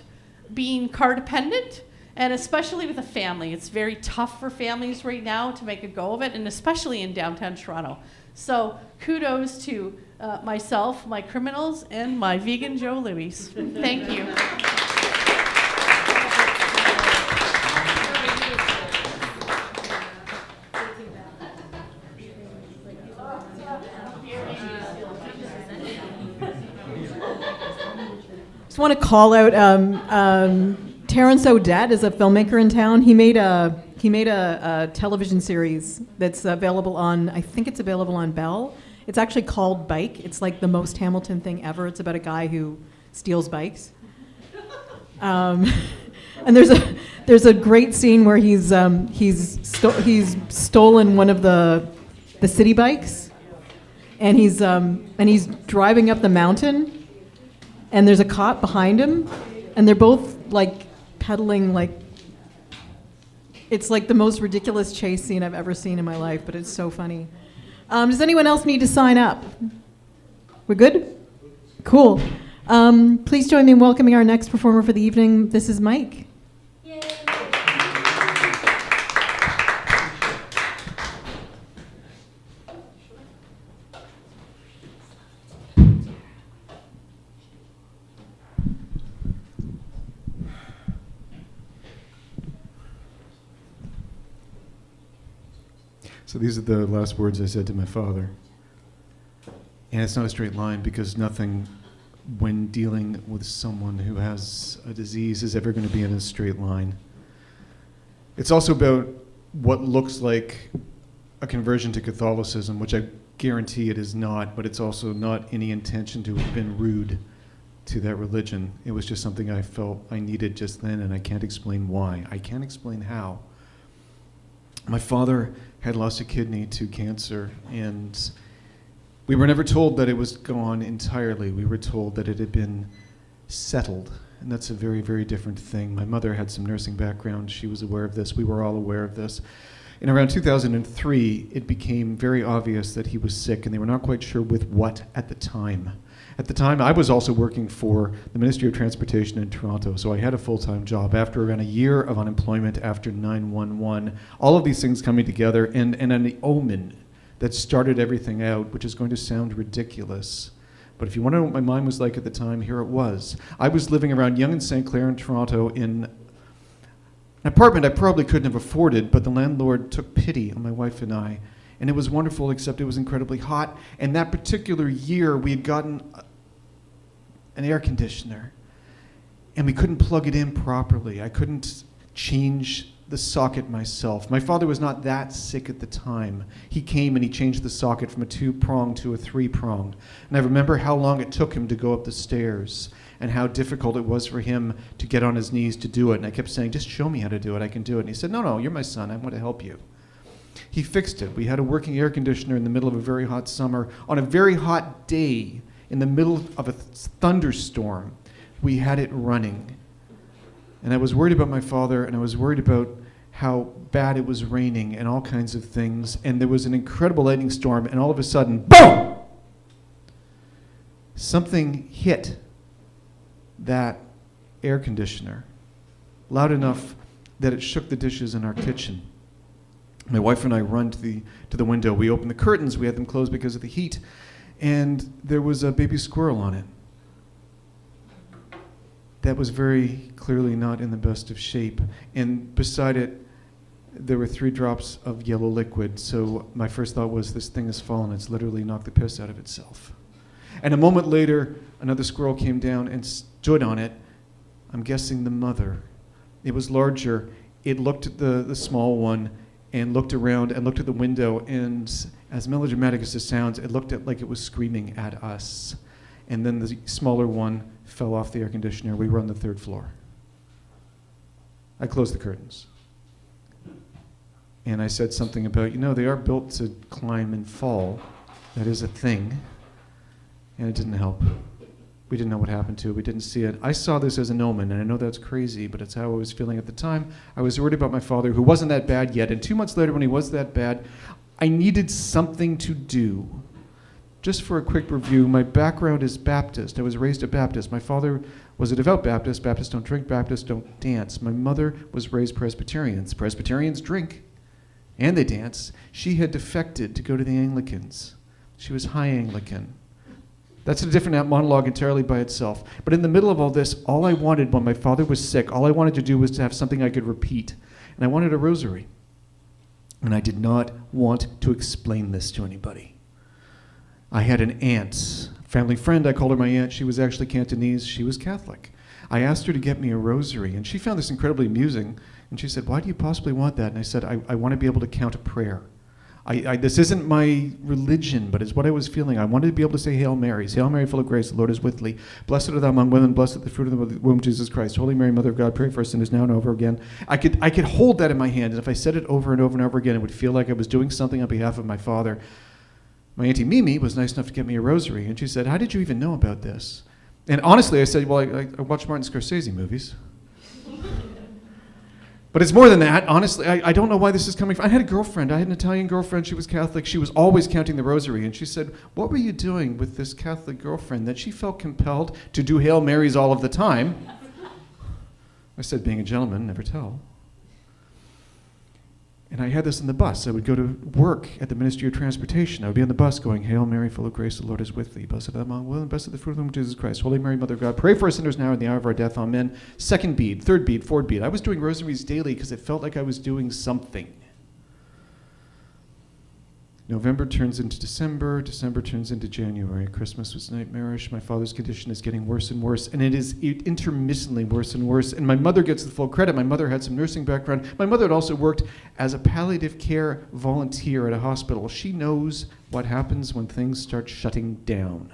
I: being car dependent, and especially with a family. It's very tough for families right now to make a go of it, and especially in downtown Toronto. So kudos to myself, my criminals, and my vegan Joe Louis. Thank you.
A: Just want to call out Terrence O'Dette is a filmmaker in town. He made a television series that's available on, I think it's available on Bell. It's actually called Bike. It's like the most Hamilton thing ever. It's about a guy who steals bikes. And there's a great scene where he's stolen one of the city bikes, and he's driving up the mountain. And there's a cop behind him, and they're both like pedaling like, it's like the most ridiculous chase scene I've ever seen in my life, but it's so funny. Does anyone else need to sign up? We're good? Cool. Please join me in welcoming our next performer for the evening. This is Mike.
C: Yay.
J: So these are the last words I said to my father. And it's not a straight line, because nothing, when dealing with someone who has a disease, is ever going to be in a straight line. It's also about what looks like a conversion to Catholicism, which I guarantee it is not, but it's also not any intention to have been rude to that religion. It was just something I felt I needed just then, and I can't explain why. I can't explain how. My father had lost a kidney to cancer, and we were never told that it was gone entirely. We were told that it had been settled, and that's a very, very different thing. My mother had some nursing background. She was aware of this. We were all aware of this. In around 2003, it became very obvious that he was sick, and they were not quite sure with what at the time. At the time, I was also working for the Ministry of Transportation in Toronto, so I had a full-time job. After around a year of unemployment, after 9/11, all of these things coming together, and an omen that started everything out, which is going to sound ridiculous. But if you want to know what my mind was like at the time, here it was. I was living around Yonge and St. Clair in Toronto in an apartment I probably couldn't have afforded, but the landlord took pity on my wife and I. And it was wonderful, except it was incredibly hot. And that particular year, we had gotten an air conditioner, and we couldn't plug it in properly. I couldn't change the socket myself. My father was not that sick at the time. He came and he changed the socket from a 2-pronged to a 3-pronged. And I remember how long it took him to go up the stairs and how difficult it was for him to get on his knees to do it. And I kept saying, just show me how to do it, I can do it. And he said, no, you're my son, I want to help you. He fixed it. We had a working air conditioner in the middle of a very hot summer. On a very hot day, in the middle of a thunderstorm, we had it running. And I was worried about my father, and I was worried about how bad it was raining and all kinds of things. And there was an incredible lightning storm, and all of a sudden, boom! Something hit that air conditioner loud enough that it shook the dishes in our kitchen. My wife and I run to the window. We opened the curtains. We had them closed because of the heat. And there was a baby squirrel on it that was very clearly not in the best of shape. And beside it, there were 3 drops of yellow liquid. So my first thought was, this thing has fallen. It's literally knocked the piss out of itself. And a moment later, another squirrel came down and stood on it. I'm guessing the mother. It was larger. It looked at the small one and looked around and looked at the window, and as melodramatic as it sounds, it looked like it was screaming at us. And then the smaller one fell off the air conditioner. We were on the 3rd floor. I closed the curtains. And I said something about, they are built to climb and fall. That is a thing. And it didn't help. We didn't know what happened to it. We didn't see it. I saw this as an omen, and I know that's crazy, but it's how I was feeling at the time. I was worried about my father, who wasn't that bad yet. And 2 months later, when he was that bad, I needed something to do. Just for a quick review, my background is Baptist. I was raised a Baptist. My father was a devout Baptist. Baptists don't drink. Baptists don't dance. My mother was raised Presbyterians. Presbyterians drink, and they dance. She had defected to go to the Anglicans. She was high Anglican. That's a different monologue entirely by itself. But in the middle of all this, all I wanted when my father was sick, all I wanted to do was to have something I could repeat. And I wanted a rosary. And I did not want to explain this to anybody. I had an aunt, family friend, I called her my aunt. She was actually Cantonese. She was Catholic. I asked her to get me a rosary, and she found this incredibly amusing. And she said, "Why do you possibly want that?" And I said, I want to be able to count a prayer. This isn't my religion, but it's what I was feeling. I wanted to be able to say Hail Marys. Hail Mary, full of grace, the Lord is with thee. Blessed art thou among women, blessed the fruit of the womb, Jesus Christ. Holy Mary, Mother of God, pray for us sinners now and over again. I could hold that in my hand, and if I said it over and over and over again, it would feel like I was doing something on behalf of my father. My Auntie Mimi was nice enough to get me a rosary, and she said, "How did you even know about this?" And honestly, I said, "Well, I watch Martin Scorsese movies." But it's more than that. Honestly, I don't know why this is coming from. I had a girlfriend. I had an Italian girlfriend. She was Catholic. She was always counting the rosary. And she said, "What were you doing with this Catholic girlfriend that she felt compelled to do Hail Marys all of the time?" I said, "Being a gentleman, never tell." And I had this in the bus. I would go to work at the Ministry of Transportation. I would be on the bus going, "Hail Mary, full of grace, the Lord is with thee. Blessed art thou among women, blessed the fruit of the womb, Jesus Christ. Holy Mary, Mother of God, pray for us sinners now and in the hour of our death. Amen." 2nd bead, 3rd bead, 4th bead. I was doing rosaries daily because it felt like I was doing something. November turns into December. December turns into January. Christmas was nightmarish. My father's condition is getting worse and worse, and it is intermittently worse and worse. And my mother gets the full credit. My mother had some nursing background. My mother had also worked as a palliative care volunteer at a hospital. She knows what happens when things start shutting down.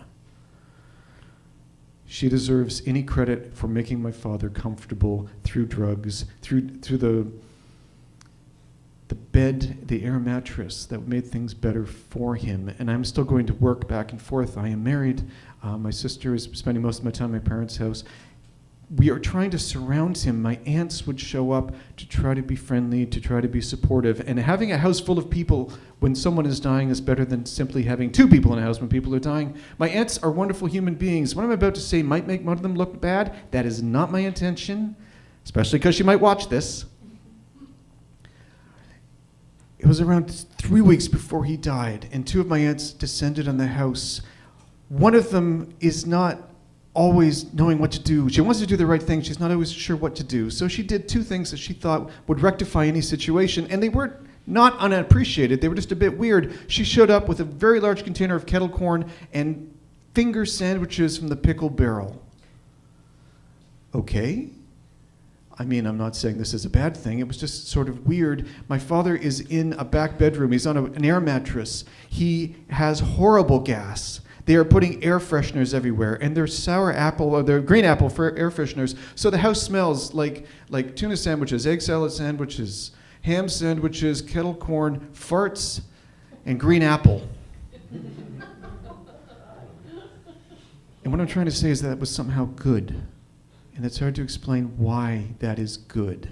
J: She deserves any credit for making my father comfortable through drugs, through the bed, the air mattress that made things better for him. And I'm still going to work back and forth. I am married. My sister is spending most of my time at my parents' house. We are trying to surround him. My aunts would show up to try to be friendly, to try to be supportive. And having a house full of people when someone is dying is better than simply having 2 people in a house when people are dying. My aunts are wonderful human beings. What I'm about to say might make one of them look bad. That is not my intention, especially because she might watch this. It was around 3 weeks before he died, and 2 of my aunts descended on the house. One of them is not always knowing what to do. She wants to do the right thing. She's not always sure what to do. So she did 2 things that she thought would rectify any situation, and they weren't not unappreciated. They were just a bit weird. She showed up with a very large container of kettle corn and finger sandwiches from the pickle barrel. Okay. I mean, I'm not saying this is a bad thing. It was just sort of weird. My father is in a back bedroom. He's on an air mattress. He has horrible gas. They are putting air fresheners everywhere, and they're sour apple or they're green apple for air fresheners. So the house smells like tuna sandwiches, egg salad sandwiches, ham sandwiches, kettle corn, farts, and green apple. And what I'm trying to say is that it was somehow good. And it's hard to explain why that is good.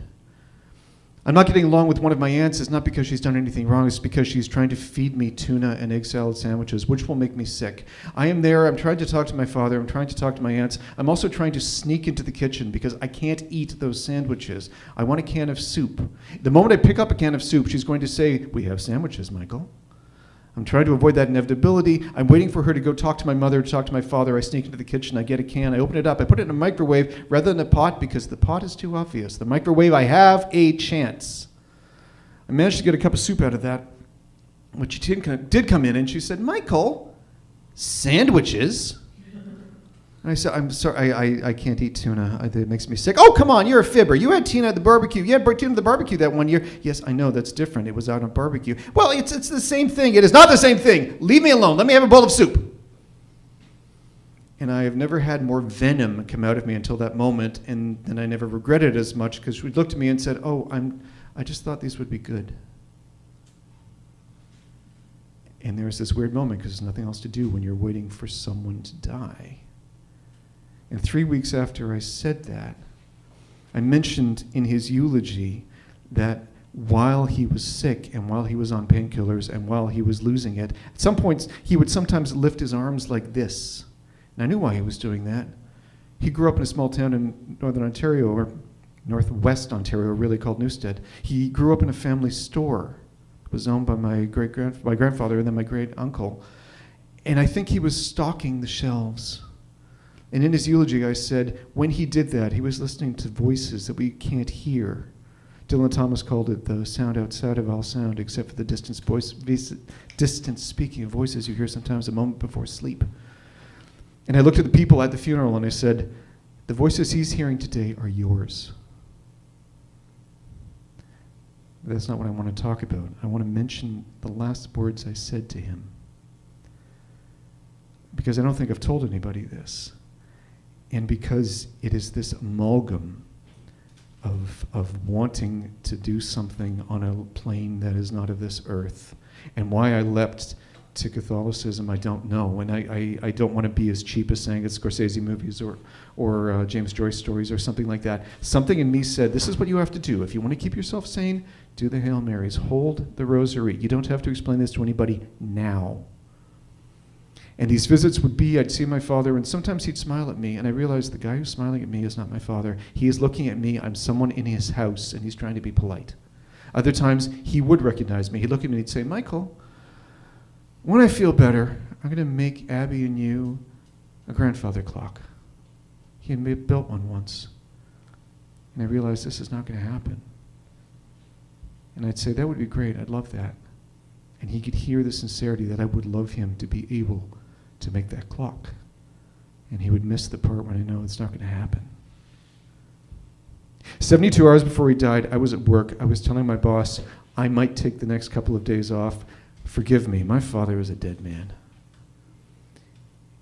J: I'm not getting along with one of my aunts. It's not because she's done anything wrong. It's because she's trying to feed me tuna and egg salad sandwiches, which will make me sick. I am there. I'm trying to talk to my father. I'm trying to talk to my aunts. I'm also trying to sneak into the kitchen because I can't eat those sandwiches. I want a can of soup. The moment I pick up a can of soup, she's going to say, "We have sandwiches, Michael." I'm trying to avoid that inevitability. I'm waiting for her to go talk to my mother, to talk to my father. I sneak into the kitchen. I get a can. I open it up. I put it in a microwave rather than a pot because the pot is too obvious. The microwave, I have a chance. I managed to get a cup of soup out of that, but she did come in and she said, Michael, sandwiches? And I said, I'm sorry, I can't eat tuna. It makes me sick. Oh, come on, you're a fibber. You had tuna at the barbecue. You had tuna at the barbecue that one year. Yes, I know, that's different. It was out on barbecue. Well, it's the same thing. It is not the same thing. Leave me alone. Let me have a bowl of soup. And I have never had more venom come out of me until that moment, and then I never regretted it as much because she looked at me and said, oh, I just thought these would be good. And there was this weird moment because there's nothing else to do when you're waiting for someone to die. And 3 weeks after I said that, I mentioned in his eulogy that while he was sick and while he was on painkillers and while he was losing it, at some points he would sometimes lift his arms like this. And I knew why he was doing that. He grew up in a small town in northern Ontario, or northwest Ontario, really called Newstead. He grew up in a family store. It was owned by my grandfather and then my great uncle. And I think he was stocking the shelves. And in his eulogy, I said, when he did that, he was listening to voices that we can't hear. Dylan Thomas called it the sound outside of all sound, except for the distant speaking of voices you hear sometimes a moment before sleep. And I looked at the people at the funeral and I said, the voices he's hearing today are yours. But that's not what I want to talk about. I want to mention the last words I said to him. Because I don't think I've told anybody this. And because it is this amalgam of wanting to do something on a plane that is not of this earth, and why I leapt to Catholicism, I don't know. And I don't want to be as cheap as saying it's Scorsese movies or James Joyce stories or something like that. Something in me said, this is what you have to do. If you want to keep yourself sane, do the Hail Marys. Hold the rosary. You don't have to explain this to anybody now. And these visits would be, I'd see my father, and sometimes he'd smile at me, and I realized the guy who's smiling at me is not my father. He is looking at me. I'm someone in his house, and he's trying to be polite. Other times, he would recognize me. He'd look at me and he'd say, Michael, when I feel better, I'm going to make Abby and you a grandfather clock. He had built one once. And I realized this is not going to happen. And I'd say, that would be great. I'd love that. And he could hear the sincerity that I would love him to be able to make that clock. And he would miss the part when I know it's not going to happen. 72 hours before he died, I was at work. I was telling my boss, I might take the next couple of days off. Forgive me, my father is a dead man.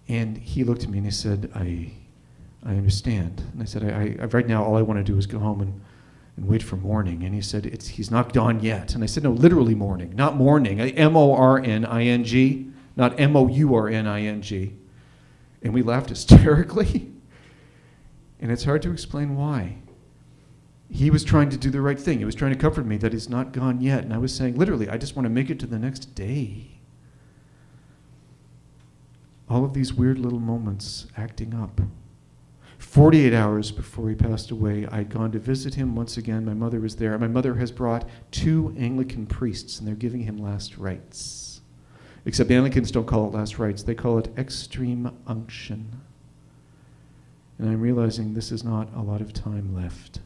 J: And he looked at me and he said, I understand. And I said, I right now all I want to do is go home and wait for morning. And he said, he's not gone yet. And I said, no, literally morning, not morning, M-O-R-N-I-N-G, not M-O-U-R-N-I-N-G. And we laughed hysterically. And it's hard to explain why. He was trying to do the right thing. He was trying to comfort me that he's not gone yet. And I was saying, literally, I just want to make it to the next day. All of these weird little moments acting up. 48 hours before he passed away, I'd gone to visit him once again. My mother was there. My mother has brought 2 Anglican priests, and they're giving him last rites. Except the Anglicans don't call it last rites. They call it extreme unction. And I'm realizing this is not a lot of time left.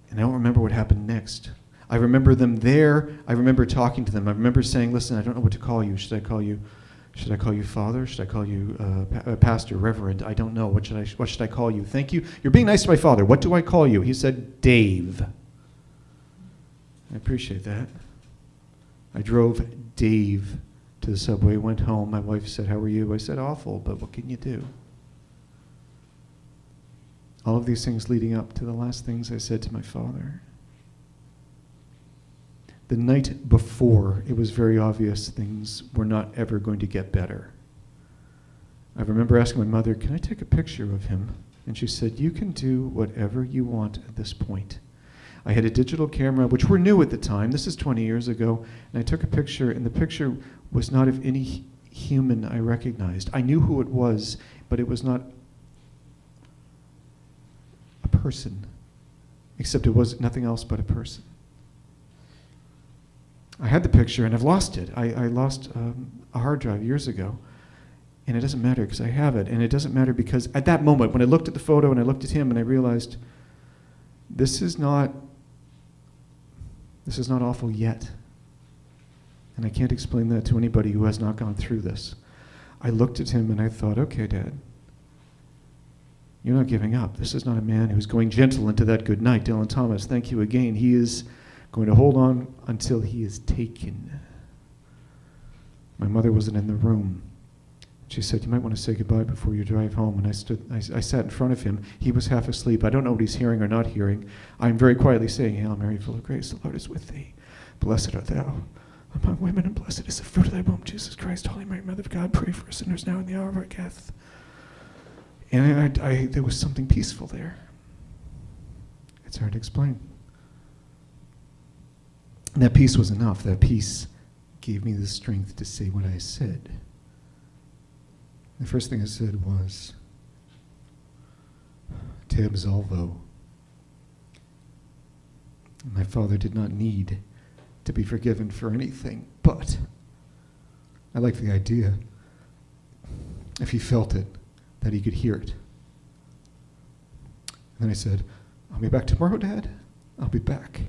J: And I don't remember what happened next. I remember them there. I remember talking to them. I remember saying, listen, I don't know what to call you. Should I call you father? Should I call you pastor, reverend? I don't know. What should I call you? Thank you. You're being nice to my father. What do I call you? He said, Dave. I appreciate that. I drove Dave to the subway, went home. My wife said, how are you? I said, awful, but what can you do? All of these things leading up to the last things I said to my father. The night before, it was very obvious things were not ever going to get better. I remember asking my mother, can I take a picture of him? And she said, you can do whatever you want at this point. I had a digital camera, which were new at the time. This is 20 years ago. And I took a picture, and the picture was not of any human I recognized. I knew who it was, but it was not a person, except it was nothing else but a person. I had the picture, and I've lost it. I lost a hard drive years ago, and it doesn't matter because I have it, and it doesn't matter because at that moment, when I looked at the photo and I looked at him and I realized this is not awful yet. And I can't explain that to anybody who has not gone through this. I looked at him and I thought, okay, Dad, you're not giving up. This is not a man who's going gentle into that good night. Dylan Thomas, thank you again. He is going to hold on until he is taken. My mother wasn't in the room. She said, you might want to say goodbye before you drive home. And I sat in front of him. He was half asleep. I don't know what he's hearing or not hearing. I'm very quietly saying, Hail Mary, full of grace, the Lord is with thee. Blessed art thou among women, and blessed is the fruit of thy womb, Jesus Christ. Holy Mary, Mother of God, pray for us sinners now and in the hour of our death. And there was something peaceful there. It's hard to explain. And that peace was enough. That peace gave me the strength to say what I said. The first thing I said was, Te absolvo. My father did not need to be forgiven for anything, but I like the idea, if he felt it, that he could hear it. And then I said, I'll be back tomorrow, Dad. I'll be back.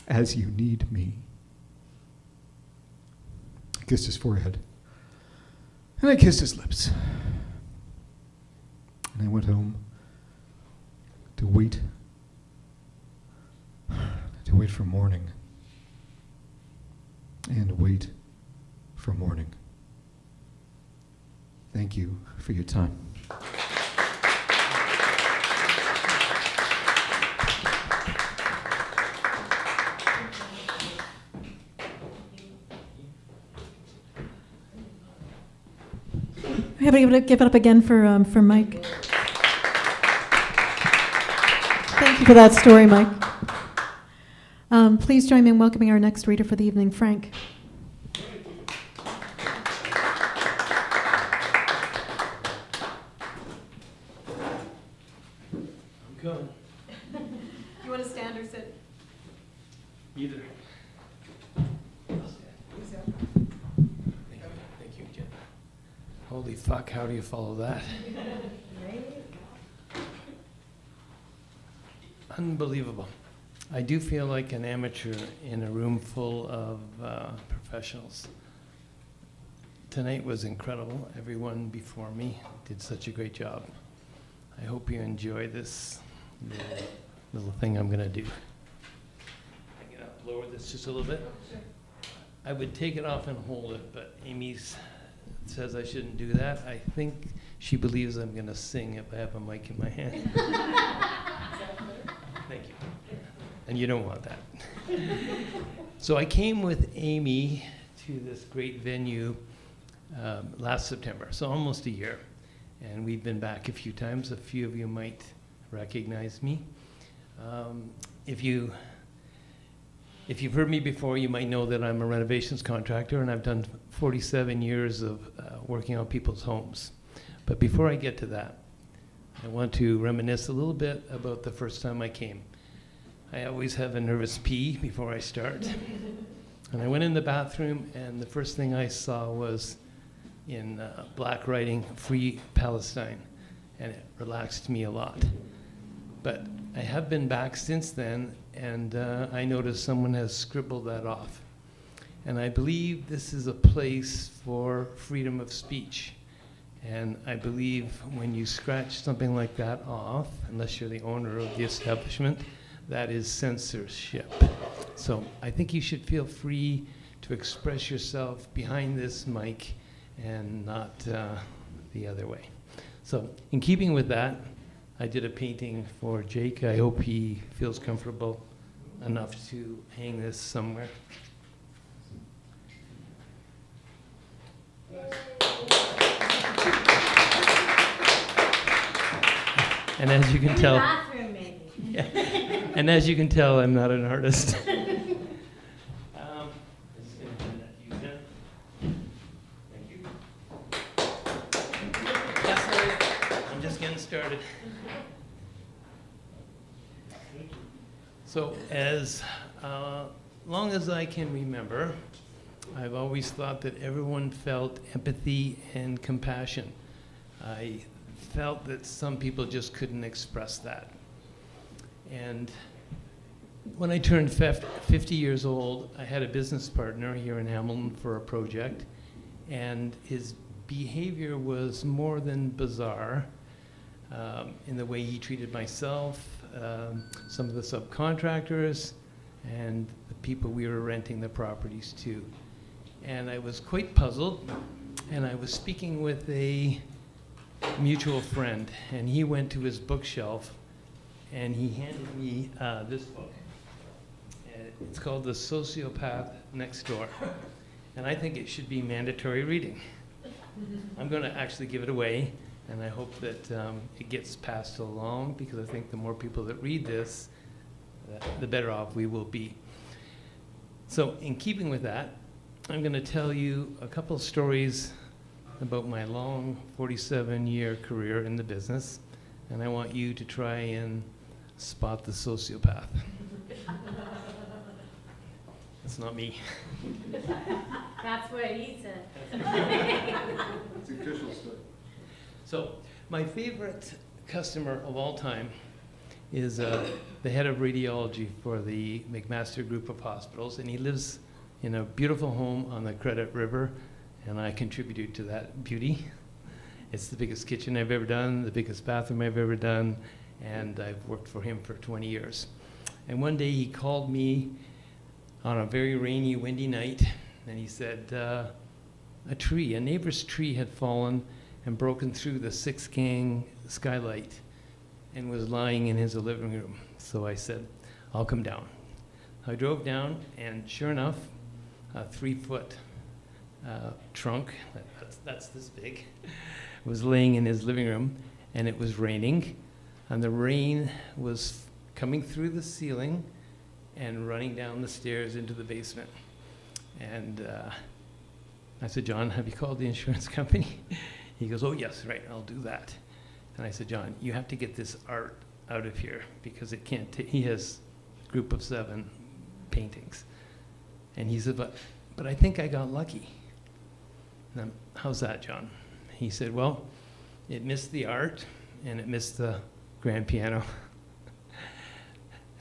J: As you need me. I kissed his forehead. And I kissed his lips. And I went home to wait for morning. And wait for morning. Thank you for your time.
K: We have to give it up again for Mike. Thank you for that story, Mike. Please join me in welcoming our next reader for the evening, Frank.
L: I'm coming.
A: You want to stand or sit?
L: Either. Thank you, Jen. Holy fuck, how do you follow that? Unbelievable. I do feel like an amateur in a room full of professionals. Tonight was incredible. Everyone before me did such a great job. I hope you enjoy this little thing I'm going to do. I'm going to lower this just a little bit. I would take it off and hold it, but Amy says I shouldn't do that. I think she believes I'm going to sing if I have a mic in my hand. Thank you. And you don't want that. So I came with Amy to this great venue last September, so almost a year. And we've been back a few times. A few of you might recognize me. If you've heard me before, you might know that I'm a renovations contractor, and I've done 47 years of working on people's homes. But before I get to that, I want to reminisce a little bit about the first time I came. I always have a nervous pee before I start. And I went in the bathroom, and the first thing I saw was in black writing, Free Palestine, and it relaxed me a lot. But I have been back since then, and I noticed someone has scribbled that off. And I believe this is a place for freedom of speech. And I believe when you scratch something like that off, unless you're the owner of the establishment, that is censorship. So I think you should feel free to express yourself behind this mic and not the other way. So in keeping with that, I did a painting for Jake. I hope he feels comfortable enough to hang this somewhere. And as you can tell,
C: bathroom, maybe.
L: Yeah. And as you can tell, I'm not an artist. I'm just getting started. So as long as I can remember, I've always thought that everyone felt empathy and compassion. I felt that some people just couldn't express that. And when I turned 50 years old, I had a business partner here in Hamilton for a project, and his behavior was more than bizarre in the way he treated myself, some of the subcontractors, and the people we were renting the properties to. And I was quite puzzled, and I was speaking with a mutual friend, and he went to his bookshelf, and he handed me this book. It's called The Sociopath Next Door, and I think it should be mandatory reading. I'm going to actually give it away, and I hope that it gets passed along, because I think the more people that read this, the better off we will be. So in keeping with that, I'm going to tell you a couple of stories about my long 47-year career in the business, and I want you to try and spot the sociopath. That's not me.
C: That's what he said.
B: It's official stuff.
L: So my favorite customer of all time is the head of radiology for the McMaster Group of Hospitals, and he lives in a beautiful home on the Credit River, and I contributed to that beauty. It's the biggest kitchen I've ever done, the biggest bathroom I've ever done, and I've worked for him for 20 years. And one day he called me on a very rainy, windy night, and he said a neighbor's tree had fallen and broken through the 6-gang skylight and was lying in his living room. So I said, I'll come down. I drove down, and sure enough, a 3-foot trunk, that's this big, was laying in his living room, and it was raining, and the rain was coming through the ceiling and running down the stairs into the basement. And I said, John, have you called the insurance company? He goes, oh yes, right, I'll do that. And I said, John, you have to get this art out of here, because it can't he has a group of 7 paintings. And he said, but I think I got lucky. And how's that, John? He said, well, it missed the art and it missed the grand piano.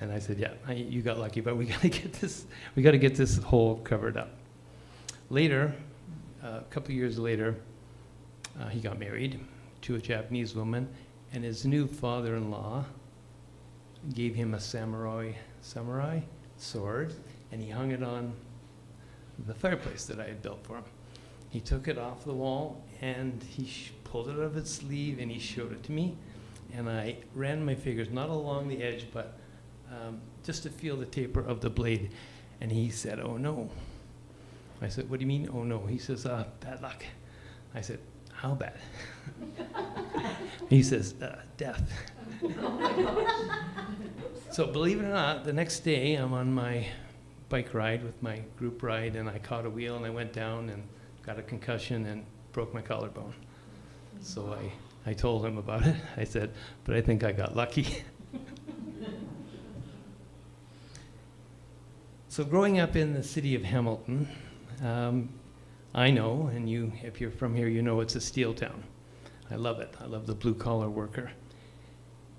L: And I said, yeah, you got lucky, but we got to get this hole covered up. Later, a couple of years later, he got married to a Japanese woman, and his new father-in-law gave him a samurai sword, and he hung it on the fireplace that I had built for him. He took it off the wall, and he pulled it out of its sleeve, and he showed it to me, and I ran my fingers, not along the edge, but just to feel the taper of the blade. And he said, oh no. I said, what do you mean, oh no? He says, bad luck. I said, how bad? He says, death. So believe it or not, the next day I'm on my bike ride with my group ride, and I caught a wheel, and I went down and got a concussion and broke my collarbone. So I told him about it. I said, but I think I got lucky. So growing up in the city of Hamilton, I know, and you, if you're from here, you know it's a steel town. I love it. I love the blue-collar worker.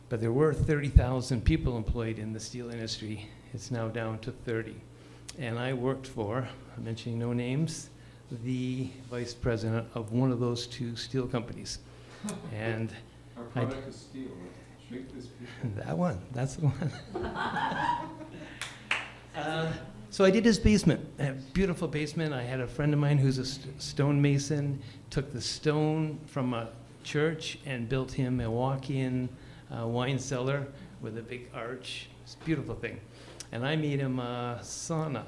L: But there were 30,000 people employed in the steel industry. It's now down to 30. And I worked for, I'm mentioning no names, the vice president of one of those 2 steel companies. And
B: Our product is steel. Shrink this piece.
L: that one, that's the one. So I did his basement, a beautiful basement. I had a friend of mine who's a stonemason, took the stone from a church and built him a walk-in wine cellar with a big arch. It's a beautiful thing. And I made him a sauna,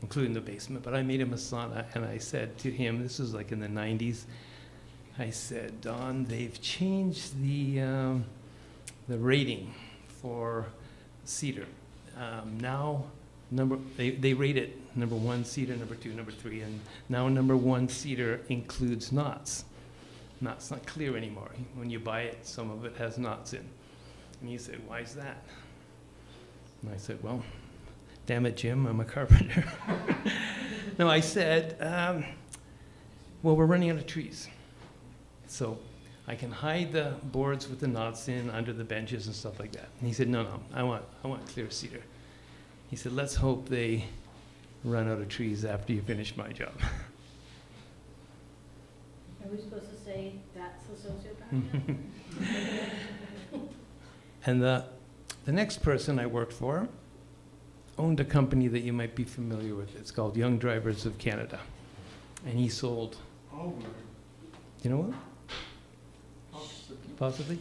L: including the basement, but I made him a sauna, and I said to him, this was like in the 90s, I said, Don, they've changed the rating for cedar. Now, they rate it number 1 cedar, number 2, number 3, and now number 1 cedar includes knots. Knots not clear anymore. When you buy it, some of it has knots in. And he said, why is that? And I said, well, damn it, Jim, I'm a carpenter. No, I said, well, we're running out of trees. So I can hide the boards with the knots in under the benches and stuff like that. And he said, no, I want clear cedar. He said, let's hope they run out of trees after you finish my job.
C: Are we supposed to say that's a sociopath?
L: And the next person I worked for owned a company that you might be familiar with. It's called Young Drivers of Canada. And he sold, you know what? Possibly.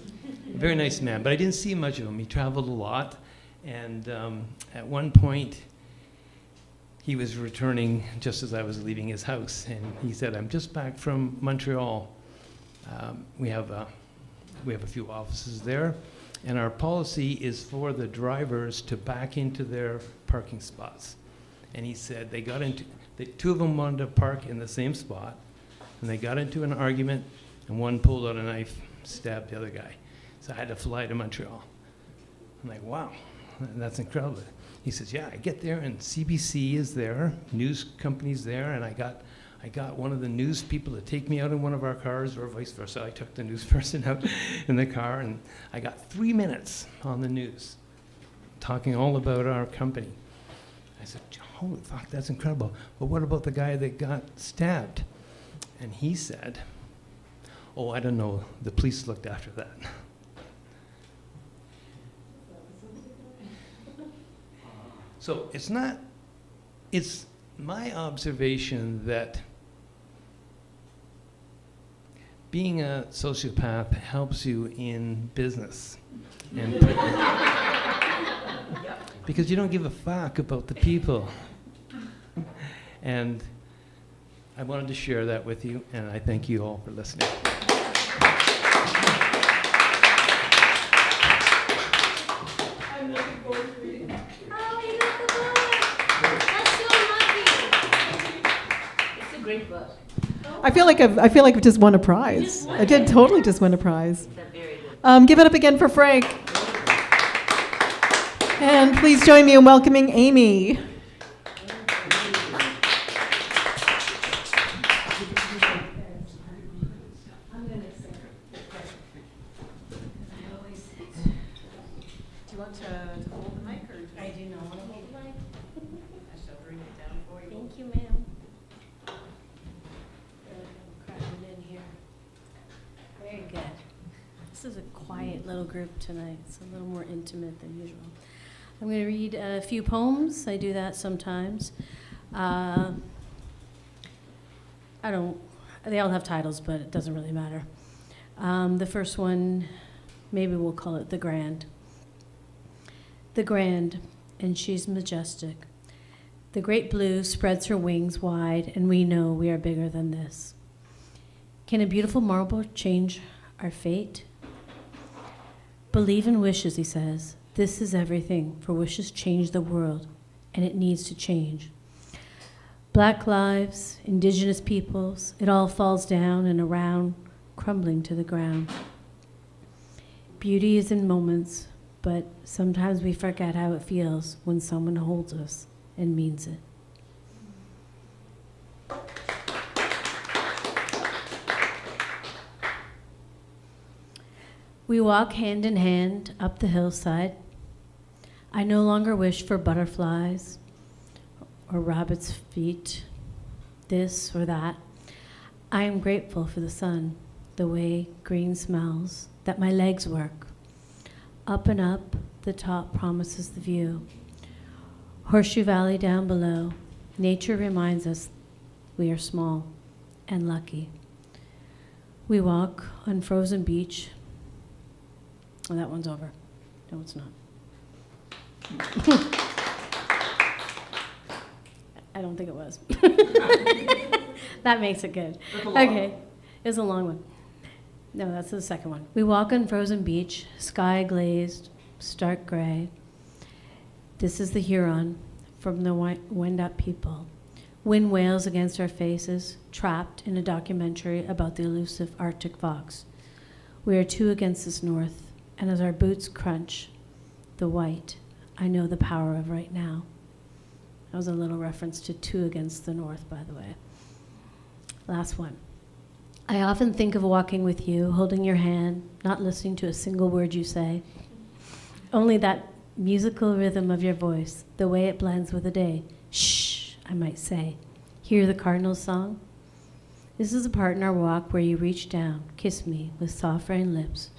L: A very nice man, but I didn't see much of him. He traveled a lot, and at one point, he was returning just as I was leaving his house, and he said, "I'm just back from Montreal. We have a few offices there, and our policy is for the drivers to back into their parking spots." And he said two of them wanted to park in the same spot, and they got into an argument, and one pulled out a knife, stabbed the other guy. So I had to fly to Montreal. I'm like, wow, that's incredible. He says, yeah, I get there and CBC is there, news company's there, and I got one of the news people to take me out in one of our cars, or vice versa. I took the news person out in the car, and I got 3 minutes on the news talking all about our company. I said, holy fuck, that's incredible. But what about the guy that got stabbed? And he said, oh, I don't know, the police looked after that. So it's my observation that being a sociopath helps you in business. And because you don't give a fuck about the people. And I wanted to share that with you, and I thank you all for listening.
C: I'm looking forward to reading. Oh, you got the book! That's so lucky!
E: It's a great book.
K: I feel like I've just won a prize. I did totally just win a prize.
E: They're very good.
K: Give it up again for Frank. And please join me in welcoming Amy.
C: Thank you, ma'am. Cramming in here. Very good. This is a quiet little group tonight. It's a little more intimate than usual. I'm going to read a few poems. I do that sometimes. They all have titles, but it doesn't really matter. The first one, maybe we'll call it The Grand. The Grand, and she's majestic. The great blue spreads her wings wide, and we know we are bigger than this. Can a beautiful marble change our fate? Believe in wishes, he says. This is everything, for wishes change the world, and it needs to change. Black lives, indigenous peoples, it all falls down and around, crumbling to the ground. Beauty is in moments, but sometimes we forget how it feels when someone holds us and means it. We walk hand in hand up the hillside. I no longer wish for butterflies or rabbit's feet, this or that. I am grateful for the sun, the way green smells, that my legs work. Up and up, the top promises the view. Horseshoe Valley down below, nature reminds us we are small and lucky. We walk on frozen beach. Oh, that one's over. No, it's not. I don't think it was. That makes it good. Okay, it's a long one. No, that's the second one. We walk on frozen beach, sky glazed, stark gray. This is the Huron from the Wendat people. Wind wails against our faces, trapped in a documentary about the elusive Arctic fox. We are two against this north, and as our boots crunch the white, I know the power of right now. That was a little reference to Two Against the North, by the way. Last one. I often think of walking with you, holding your hand, not listening to a single word you say. Only that musical rhythm of your voice, the way it blends with the day. Shh, I might say. Hear the Cardinals song? This is a part in our walk where you reach down, kiss me with soft rain lips.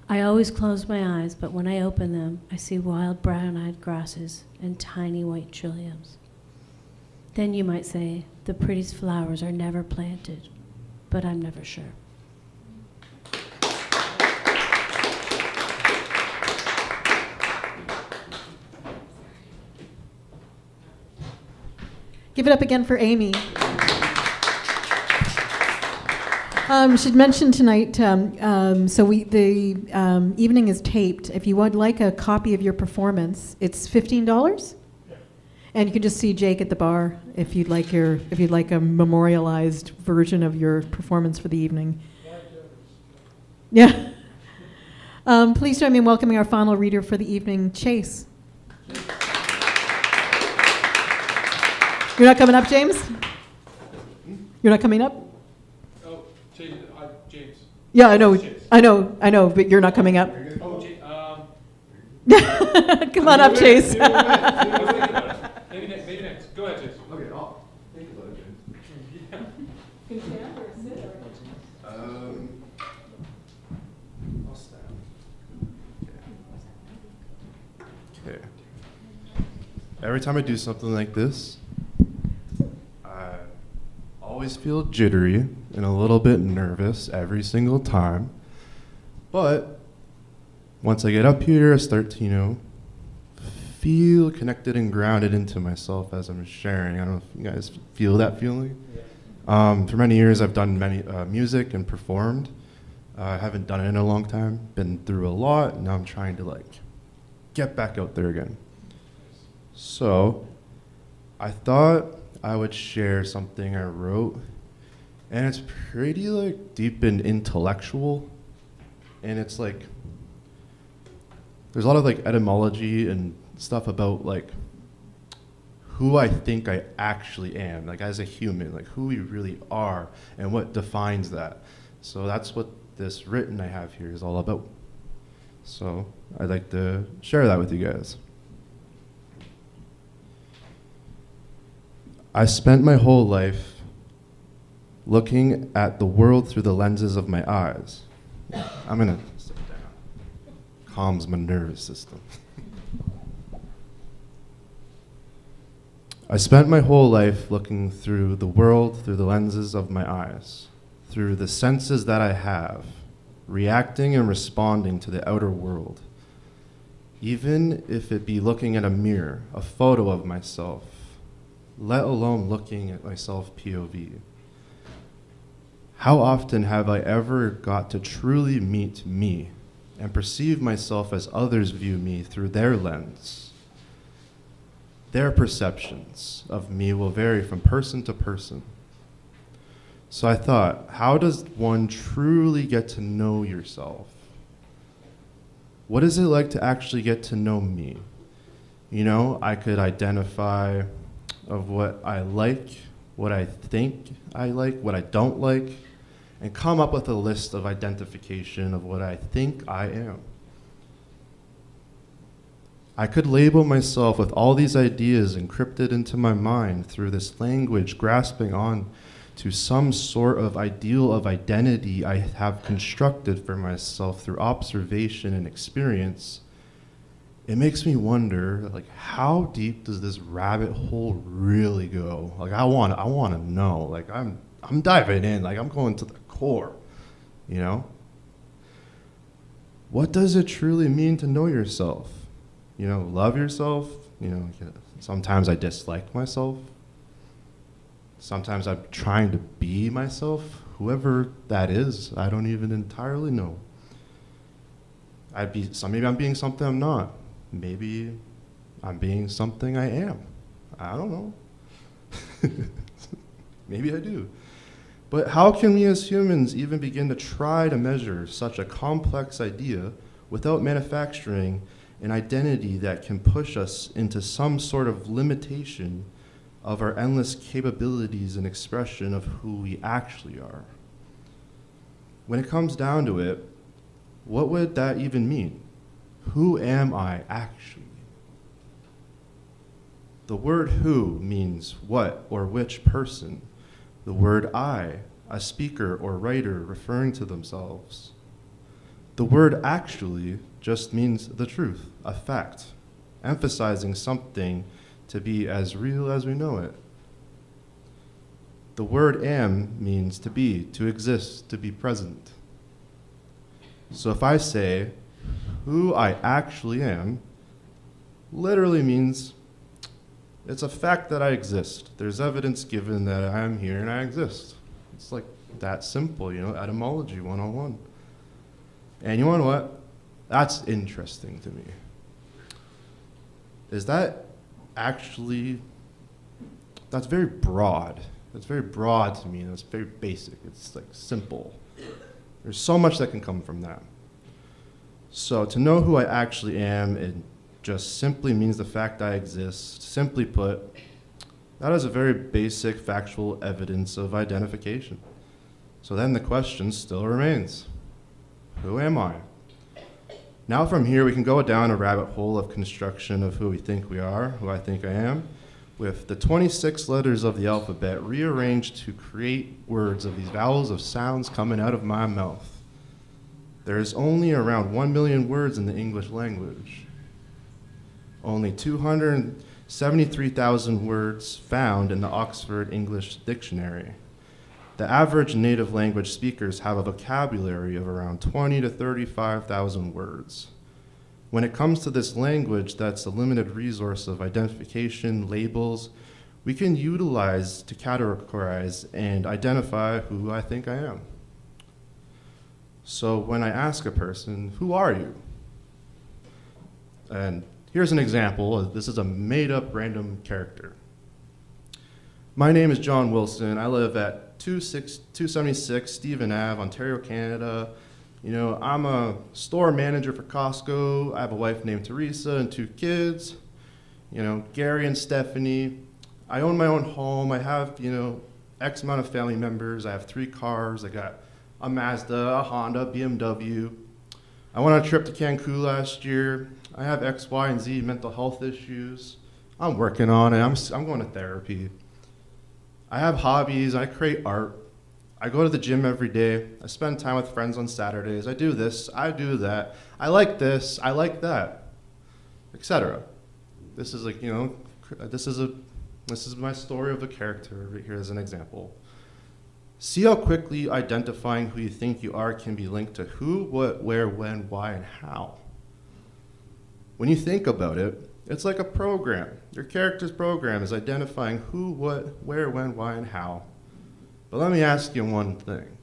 C: I always close my eyes, but when I open them, I see wild brown-eyed grasses and tiny white trilliums. Then you might say, the prettiest flowers are never planted, but I'm never sure.
K: Give it up again for Amy. Should mention tonight, the evening is taped. If you would like a copy of your performance, it's $15. Yeah. And you can just see Jake at the bar if you'd like a memorialized version of your performance for the evening. Yeah. Please join me in welcoming our final reader for the evening, Chase. You're not coming up, James? You're not coming up?
B: Oh, James.
K: Yeah, I know, but you're not coming up.
B: Oh,
K: Come on up, Chase.
B: Maybe next. Go ahead, Chase. Okay, I'll think about it, James.
K: Can stand or sit?
B: I'll stand.
M: Okay. Every time I do something like this, I always feel jittery and a little bit nervous every single time. But once I get up here, I start to, feel connected and grounded into myself as I'm sharing. I don't know if you guys feel that feeling. For many years, I've done many music and performed. I haven't done it in a long time. Been through a lot, and now I'm trying to get back out there again. So I thought I would share something I wrote, and it's pretty deep and intellectual, and it's there's a lot of etymology and stuff about who I think I actually am, as a human, who we really are and what defines that. So that's what this written I have here is all about. So I'd like to share that with you guys. I spent my whole life looking at the world through the lenses of my eyes. I'm gonna sit down. Calms my nervous system. I spent my whole life looking through the world through the lenses of my eyes, through the senses that I have, reacting and responding to the outer world, even if it be looking at a mirror, a photo of myself, let alone looking at myself POV. How often have I ever got to truly meet me and perceive myself as others view me through their lens? Their perceptions of me will vary from person to person. So I thought, how does one truly get to know yourself? What is it like to actually get to know me? I could identify of what I like, what I think I like, what I don't like, and come up with a list of identification of what I think I am. I could label myself with all these ideas encrypted into my mind through this language grasping on to some sort of ideal of identity I have constructed for myself through observation and experience. It makes me wonder, how deep does this rabbit hole really go? I want to know. I'm diving in. I'm going to the core. What does it truly mean to know yourself? Love yourself. Sometimes I dislike myself. Sometimes I'm trying to be myself, whoever that is. I don't even entirely know. Maybe I'm being something I'm not. Maybe I'm being something I am. I don't know. Maybe I do. But how can we as humans even begin to try to measure such a complex idea without manufacturing an identity that can push us into some sort of limitation of our endless capabilities and expression of who we actually are? when it comes down to it, what would that even mean? Who am I actually? The word who means what or which person. The word I, a speaker or writer referring to themselves. The word actually just means the truth, a fact, emphasizing something to be as real as we know it. The word am means to be, to exist, to be present. So if I say, who I actually am, literally means it's a fact that I exist. There's evidence given that I am here and I exist. It's like that simple, etymology 101. And you know what? That's interesting to me. Is that actually, that's very broad. That's very broad to me, and it's very basic. It's like simple. There's so much that can come from that. So to know who I actually am, it just simply means the fact I exist. Simply put, that is a very basic factual evidence of identification. So then the question still remains, who am I? Now from here we can go down a rabbit hole of construction of who we think we are, who I think I am, with the 26 letters of the alphabet rearranged to create words of these vowels of sounds coming out of my mouth. There is only around 1 million words in the English language. Only 273,000 words found in the Oxford English Dictionary. The average native language speakers have a vocabulary of around 20 to 35,000 words. When it comes to this language that's a limited resource of identification, labels, we can utilize to categorize and identify who I think I am. So when I ask a person, who are you? And here's an example. This is a made-up random character. My name is John Wilson. I live at 276 Stephen Ave, Ontario, Canada. I'm a store manager for Costco. I have a wife named Teresa and 2 kids. Gary and Stephanie. I own my own home. I have, X amount of family members. I have 3 cars. I got a Mazda, a Honda, BMW. I went on a trip to Cancun last year. I have X, Y, and Z mental health issues. I'm working on it. I'm going to therapy. I have hobbies. I create art. I go to the gym every day. I spend time with friends on Saturdays. I do this. I do that. I like this. I like that, etc. This is like, this is my story of a character right here as an example. See how quickly identifying who you think you are can be linked to who, what, where, when, why, and how. When you think about it, it's like a program. Your character's program is identifying who, what, where, when, why, and how. But let me ask you one thing.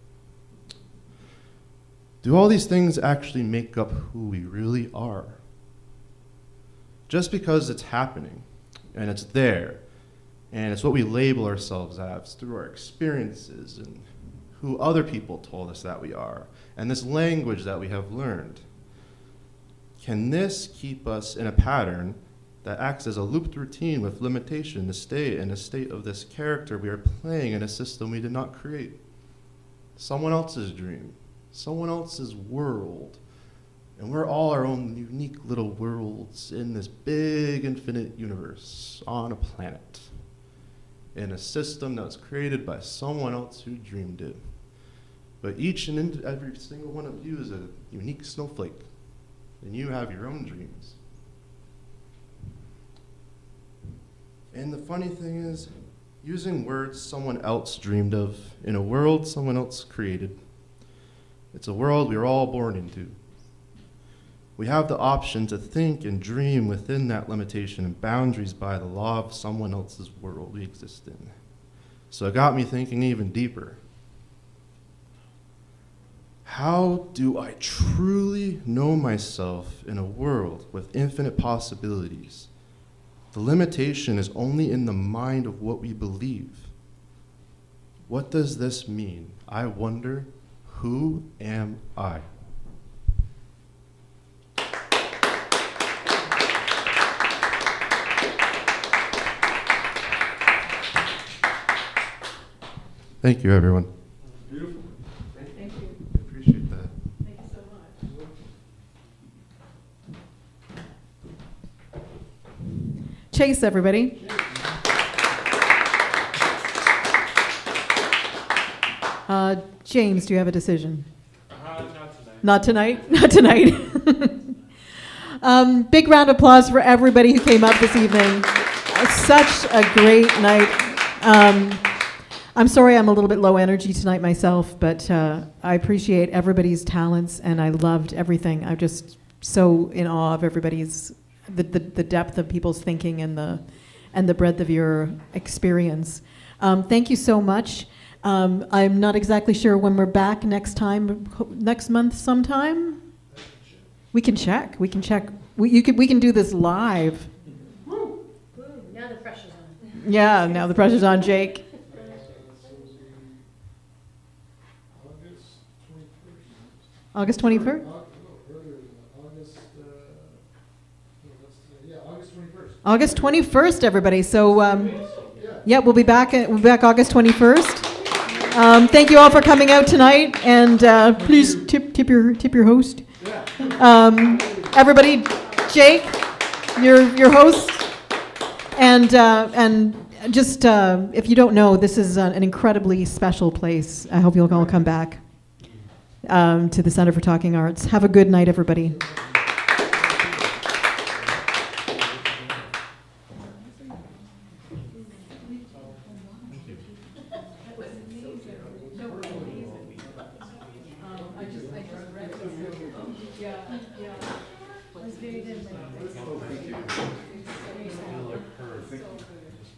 M: Do all these things actually make up who we really are? Just because it's happening, and it's there, and it's what we label ourselves as through our experiences and who other people told us that we are, and this language that we have learned. Can this keep us in a pattern that acts as a looped routine with limitation to stay in a state of this character we are playing in a system we did not create? Someone else's dream, someone else's world, and we're all our own unique little worlds in this big infinite universe on a planet, in a system that was created by someone else who dreamed it. But each and every single one of you is a unique snowflake, and you have your own dreams. And the funny thing is, using words someone else dreamed of in a world someone else created, it's a world we are all born into. We have the option to think and dream within that limitation and boundaries by the law of someone else's world we exist in. So it got me thinking even deeper. How do I truly know myself in a world with infinite possibilities? The limitation is only in the mind of what we believe. What does this mean? I wonder, who am I? Thank you, everyone.
B: Beautiful.
M: Thank you.
K: Chase, everybody. James, do you have a decision? Not tonight. Not tonight. Big round of applause for everybody who came up this evening. Such a great night. I'm sorry I'm a little bit low energy tonight myself, but I appreciate everybody's talents, and I loved everything. I'm just so in awe of everybody's, the depth of people's thinking and the breadth of your experience. Thank you so much. I'm not exactly sure when we're back next month sometime. We can check. We can do this live.
C: Now the pressure's on.
K: Yeah, now the pressure's on Jake. August 21st? August 21st, everybody. So, yeah, we'll be back August 21st. Thank you all for coming out tonight, and please tip your host. Everybody, Jake, your host, and just if you don't know, this is an incredibly special place. I hope you'll all come back to the Center for Talking Arts. Have a good night, everybody.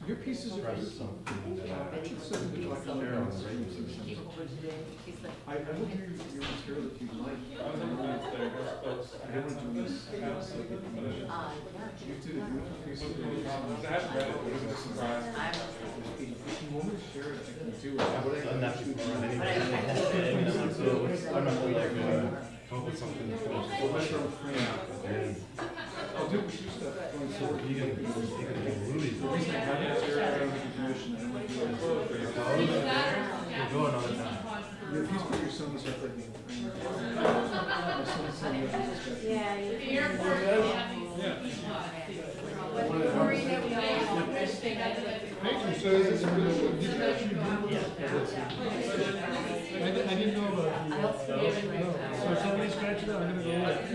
B: Your pieces are beautiful. I will do your material if you like. I don't want to do this. You did a beautiful piece of it. I haven't read it, but it was a surprise. If you want me to share it, I can do it. I'm not too I'm not like come up with something that's going to I'll do stuff going forward. The reason I haven't shared it with the commission, I don't do it. We're going on it now. Yeah, if you put your son stuff like me. I didn't know about so if somebody scratched it out, I'm going to go away.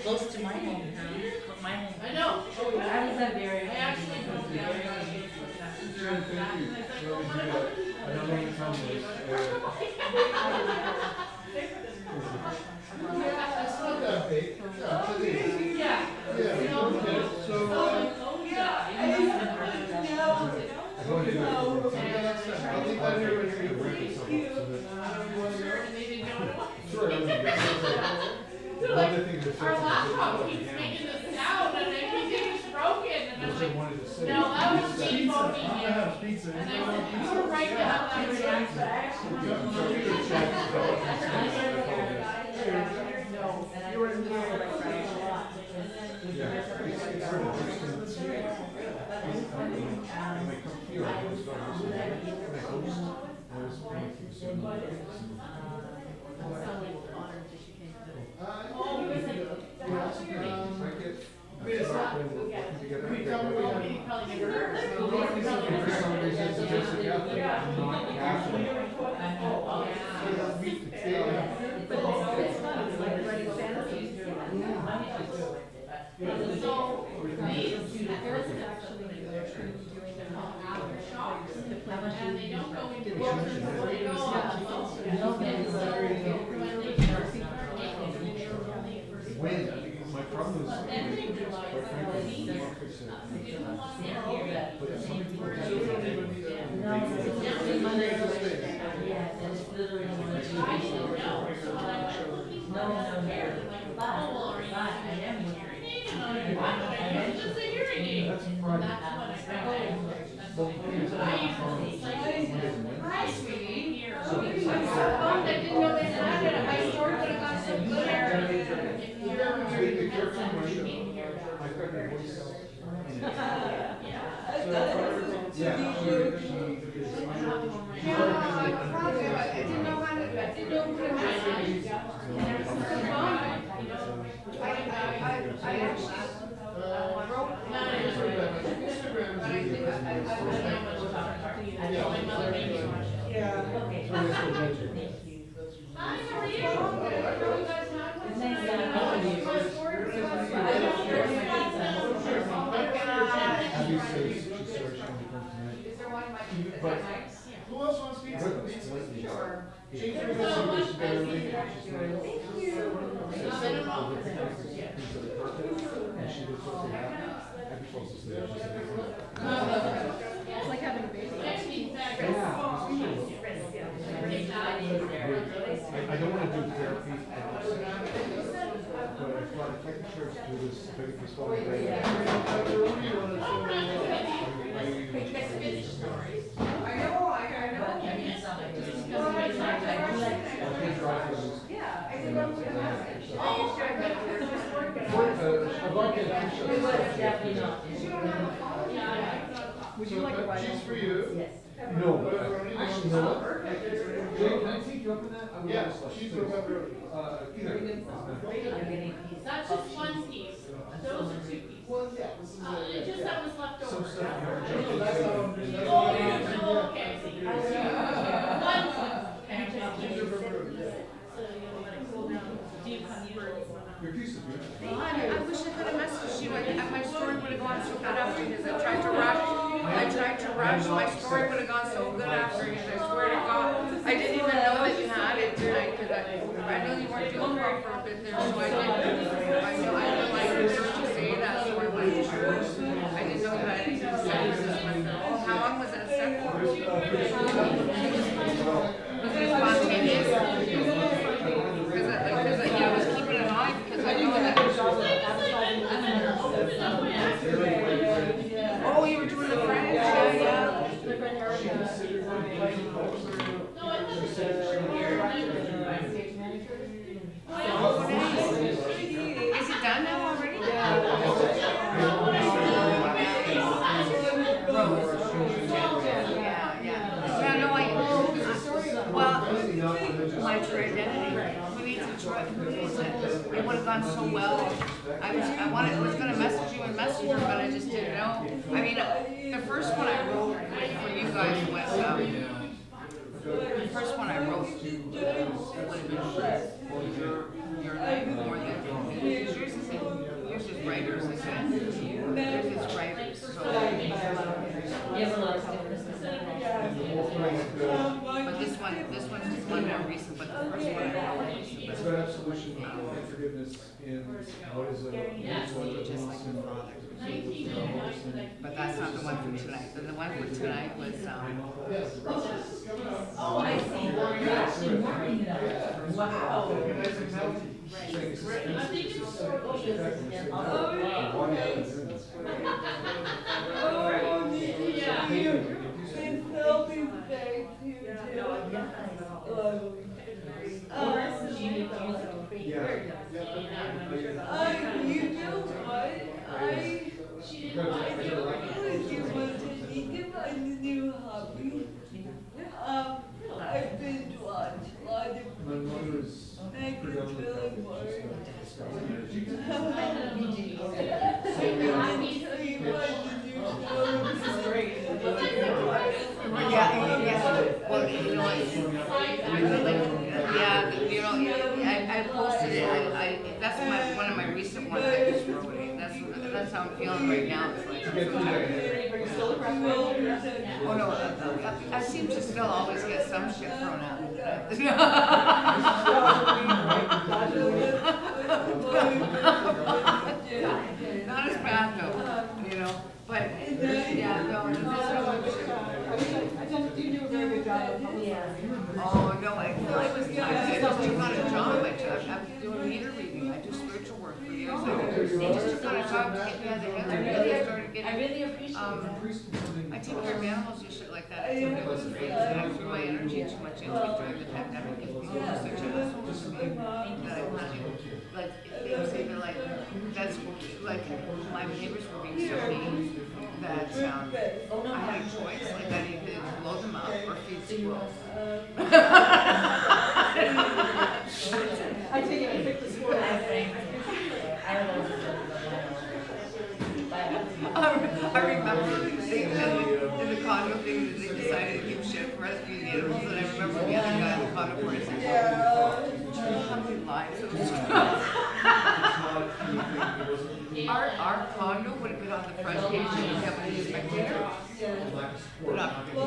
E: Close to my home, my home.
I: I know.
E: I was at very.
I: I actually moved down
B: It's not that big.
I: Yeah. Our laptop keeps making the sound and everything's broken and I'm like, no, that was me phoning you. And I said, you were right to have that reaction.
B: For some reason, it's just a Catholic, not Catholic. My problem is, quite frankly, I'm not fixing it. But some people
I: Hi, sweetie. I didn't know they had it. My story would have gone so good after Hi, how are you? I know you guys had one.
B: who else wants pizza? Sure. Thank you.
K: It's like having a baby.
B: I don't want to do therapy, but I thought if I could try to do this, maybe this one day.
K: Would you like a ride?
B: Cheese for you? Yes. No, but actually, you know what? Jay, can I take you up on that? I would just like cheese or pepperoni.
I: That's just one piece. Those are 2 pieces. Just that was left over. Oh, okay. One.
B: Your piece is beautiful.
N: I wish I could have messaged you. My story would have gone so good after because I tried to rush. My story would have gone so good after because I swear to God, I didn't even know that you had it tonight because I knew you weren't doing well for a bit there, so I didn't. I heard you say that, so I wasn't sure. I didn't know you had anything to say. How long was that set for? Was it spontaneous? Because I was keeping an eye because I know that. Oh, you were doing the French? Yeah. Is it done now already? My true identity. It would have gone so well. I was gonna message you and message you, but I just didn't know. I mean, the first one I wrote for you guys was the first one I wrote would have been your name more than yours is writers, I said. Yours is writers, so. But this one's one more recent, but the first one I wrote was
B: It's got absolution of forgiveness in what is
N: just like your father. But that's not the one for tonight. The one for tonight was oh, I see. You're actually marking it up. Wow.
O: I've been to a lot of
N: I posted it. That's one of my recent ones. I just wrote it. That's how I'm feeling right now. It's like, Oh, no, I seem to still always get some shit thrown at me. Not as bad though, you know, but, yeah, no, there's no shit. Oh, no, I was tired. I just took on a job. I'm doing meter reading. I do spiritual work for years. I just took on a job to get me out of the house. I started getting, I take care of animals and shit like that. I think it was great. I threw my energy too much into it during the pandemic because people were such assholes to me that I wanted to, like, they was even like, that's, like, my neighbors were being so mean that I had a choice, like, that you could blow them up or feed squirrels.
K: I take it and pick the squirrel.
N: I remember they, in the condo thing that they decided to give shit for us being animals, and I remember the other guy in the condo where he said, do you know how many lives it was? Our condo would have been on the front page and we have a spectator. Put up. But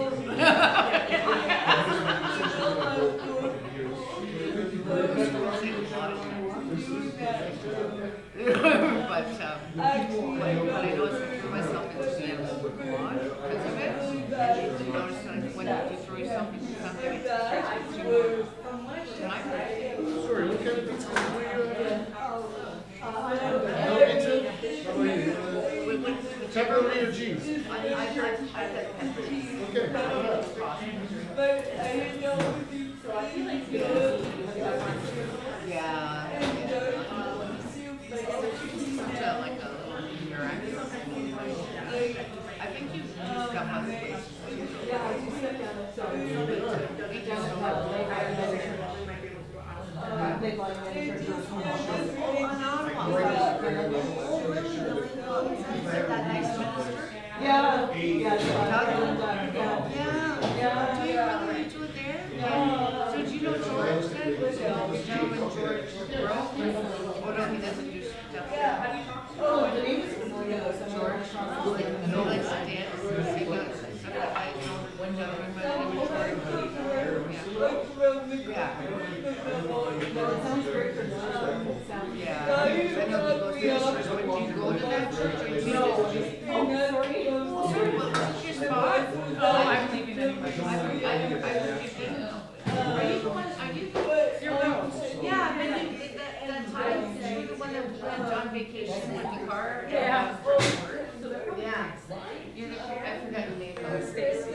N: I know it's for myself into the animal would go on because of it. And you notice that when you throw yourself into something, it starts to do time.
B: Sorry, what kind of pizza were pepperoni or cheese?
N: I had pepperoni.
B: Okay.
N: Yeah. Like a little miraculous. I think you stuff on the place.
K: Yeah.
N: Do you really do it there? So do you know George then? George Rowe? Oh no, he doesn't do stuff.
K: Oh, the name is
N: George. He likes to dance. He does stuff like that. One gentleman by the name of George. Yeah.
K: sounds great for
N: Yeah. I know he goes to church. But do you go to that church or do you
K: No. Sorry.
N: What's your spot?
H: Oh, I'm leaving anyway.
N: I are you the one, are you the,
H: You're wrong.
N: yeah, but that time, you're the one that went on vacation with the car?
H: Yeah.
N: Yeah. You're the, I forgot your name. Stacy.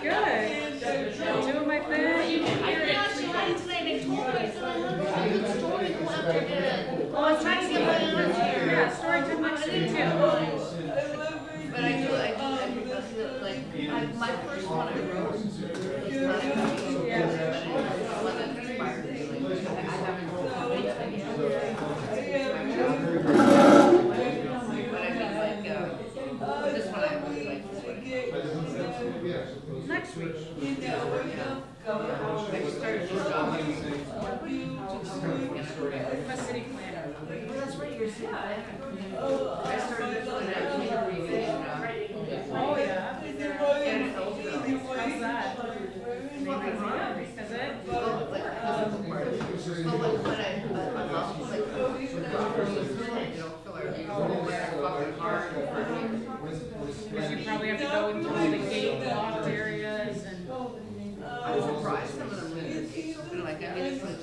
H: Good. Doing my thing.
N: I forgot she had it today, they told me, so I had a good story to go after dinner. Oh, I was trying to get my lunch here.
H: Yeah, story time much too.
N: But I do, like, my first one I wrote was not a cookie.
H: Yeah.
N: But it was one that inspired me, like, I haven't wrote anything yet. But I mean, like, this one I really like, this one.
H: Next week.
N: Yeah. I just started this job.
H: I'm a city planner.
N: Well, that's right, you're sick. I started filling out meter reading.
H: Oh, yeah.
N: And it's
H: How's that?
N: Is it? Well, like, when I'm also like, you know, fill our fucking hard.
H: Because you probably have to go into all the gate locked areas and.
N: I'm surprised some of them didn't. Like, I mean, it's like,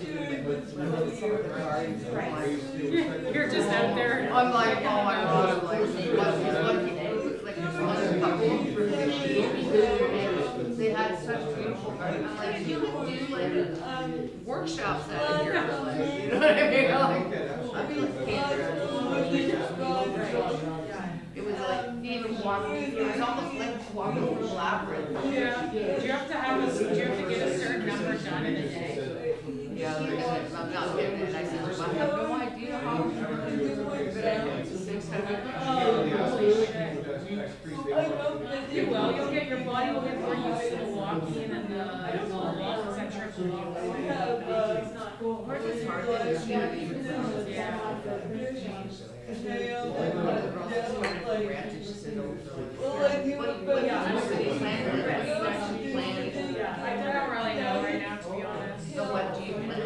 H: You're just out there.
N: I'm like, oh my god, I'm like, they had such beautiful gardens. I'm like, you could do like workshops out of here. Like, you know what I mean? I'd be like, it was like even walking. It was almost like walking through a labyrinth.
H: Yeah. Do you have to have do you have to get a certain number done in a day?
N: Yeah, I'm not getting it. I said, I have no idea how I'm going to do it. But I know it's 600.
H: You will. You'll get your body will get more used to the walking and the walks, et cetera.
N: Ours is hard.
H: I don't really know right now, to be honest.
E: So what do you plan?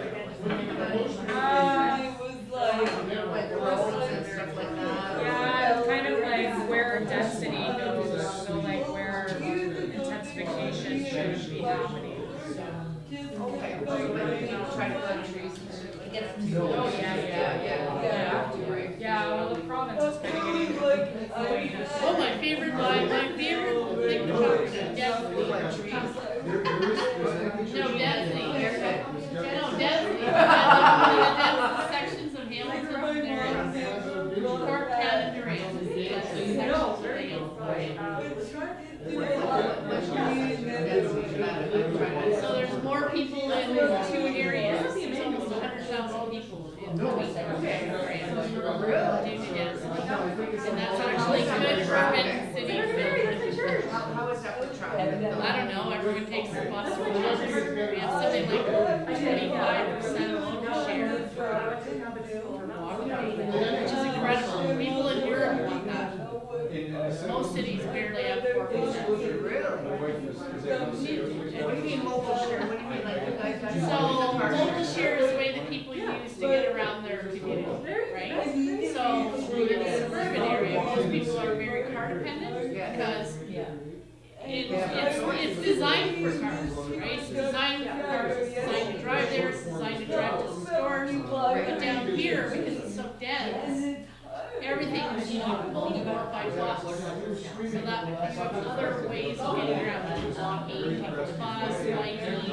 H: Yeah, kind of like where density goes, so like where intensification should be happening.
E: Okay, so try to plant trees and get them to.
H: Oh, yeah. Well, the province is kind of getting way
I: Oh, my favorite thing to talk about, density. No, density. No, density. The dense sections of Hamilton, there is Cork, Town, and Durant. So there's more people in two areas. There's almost 100,000 people in between areas. Due to density. And that's actually good for Benton City.
E: How is that for travel?
I: I don't know, everyone takes the bus or whatever. We have something like 25% local share for walking, which is incredible. People in Europe want that. Most cities barely have 4%.
E: What do you mean local share? What do you mean, like you guys got?
I: So local share is the way that people use to get around their community, right? So in a suburban area, most people are very car dependent because it's designed for cars, right? It's designed for cars. It's designed to drive there. It's designed to drive to the stores. But down here, because it's so dense, everything is walkable 4 by bus. So that other ways of getting around, walking, taking the bus, biking,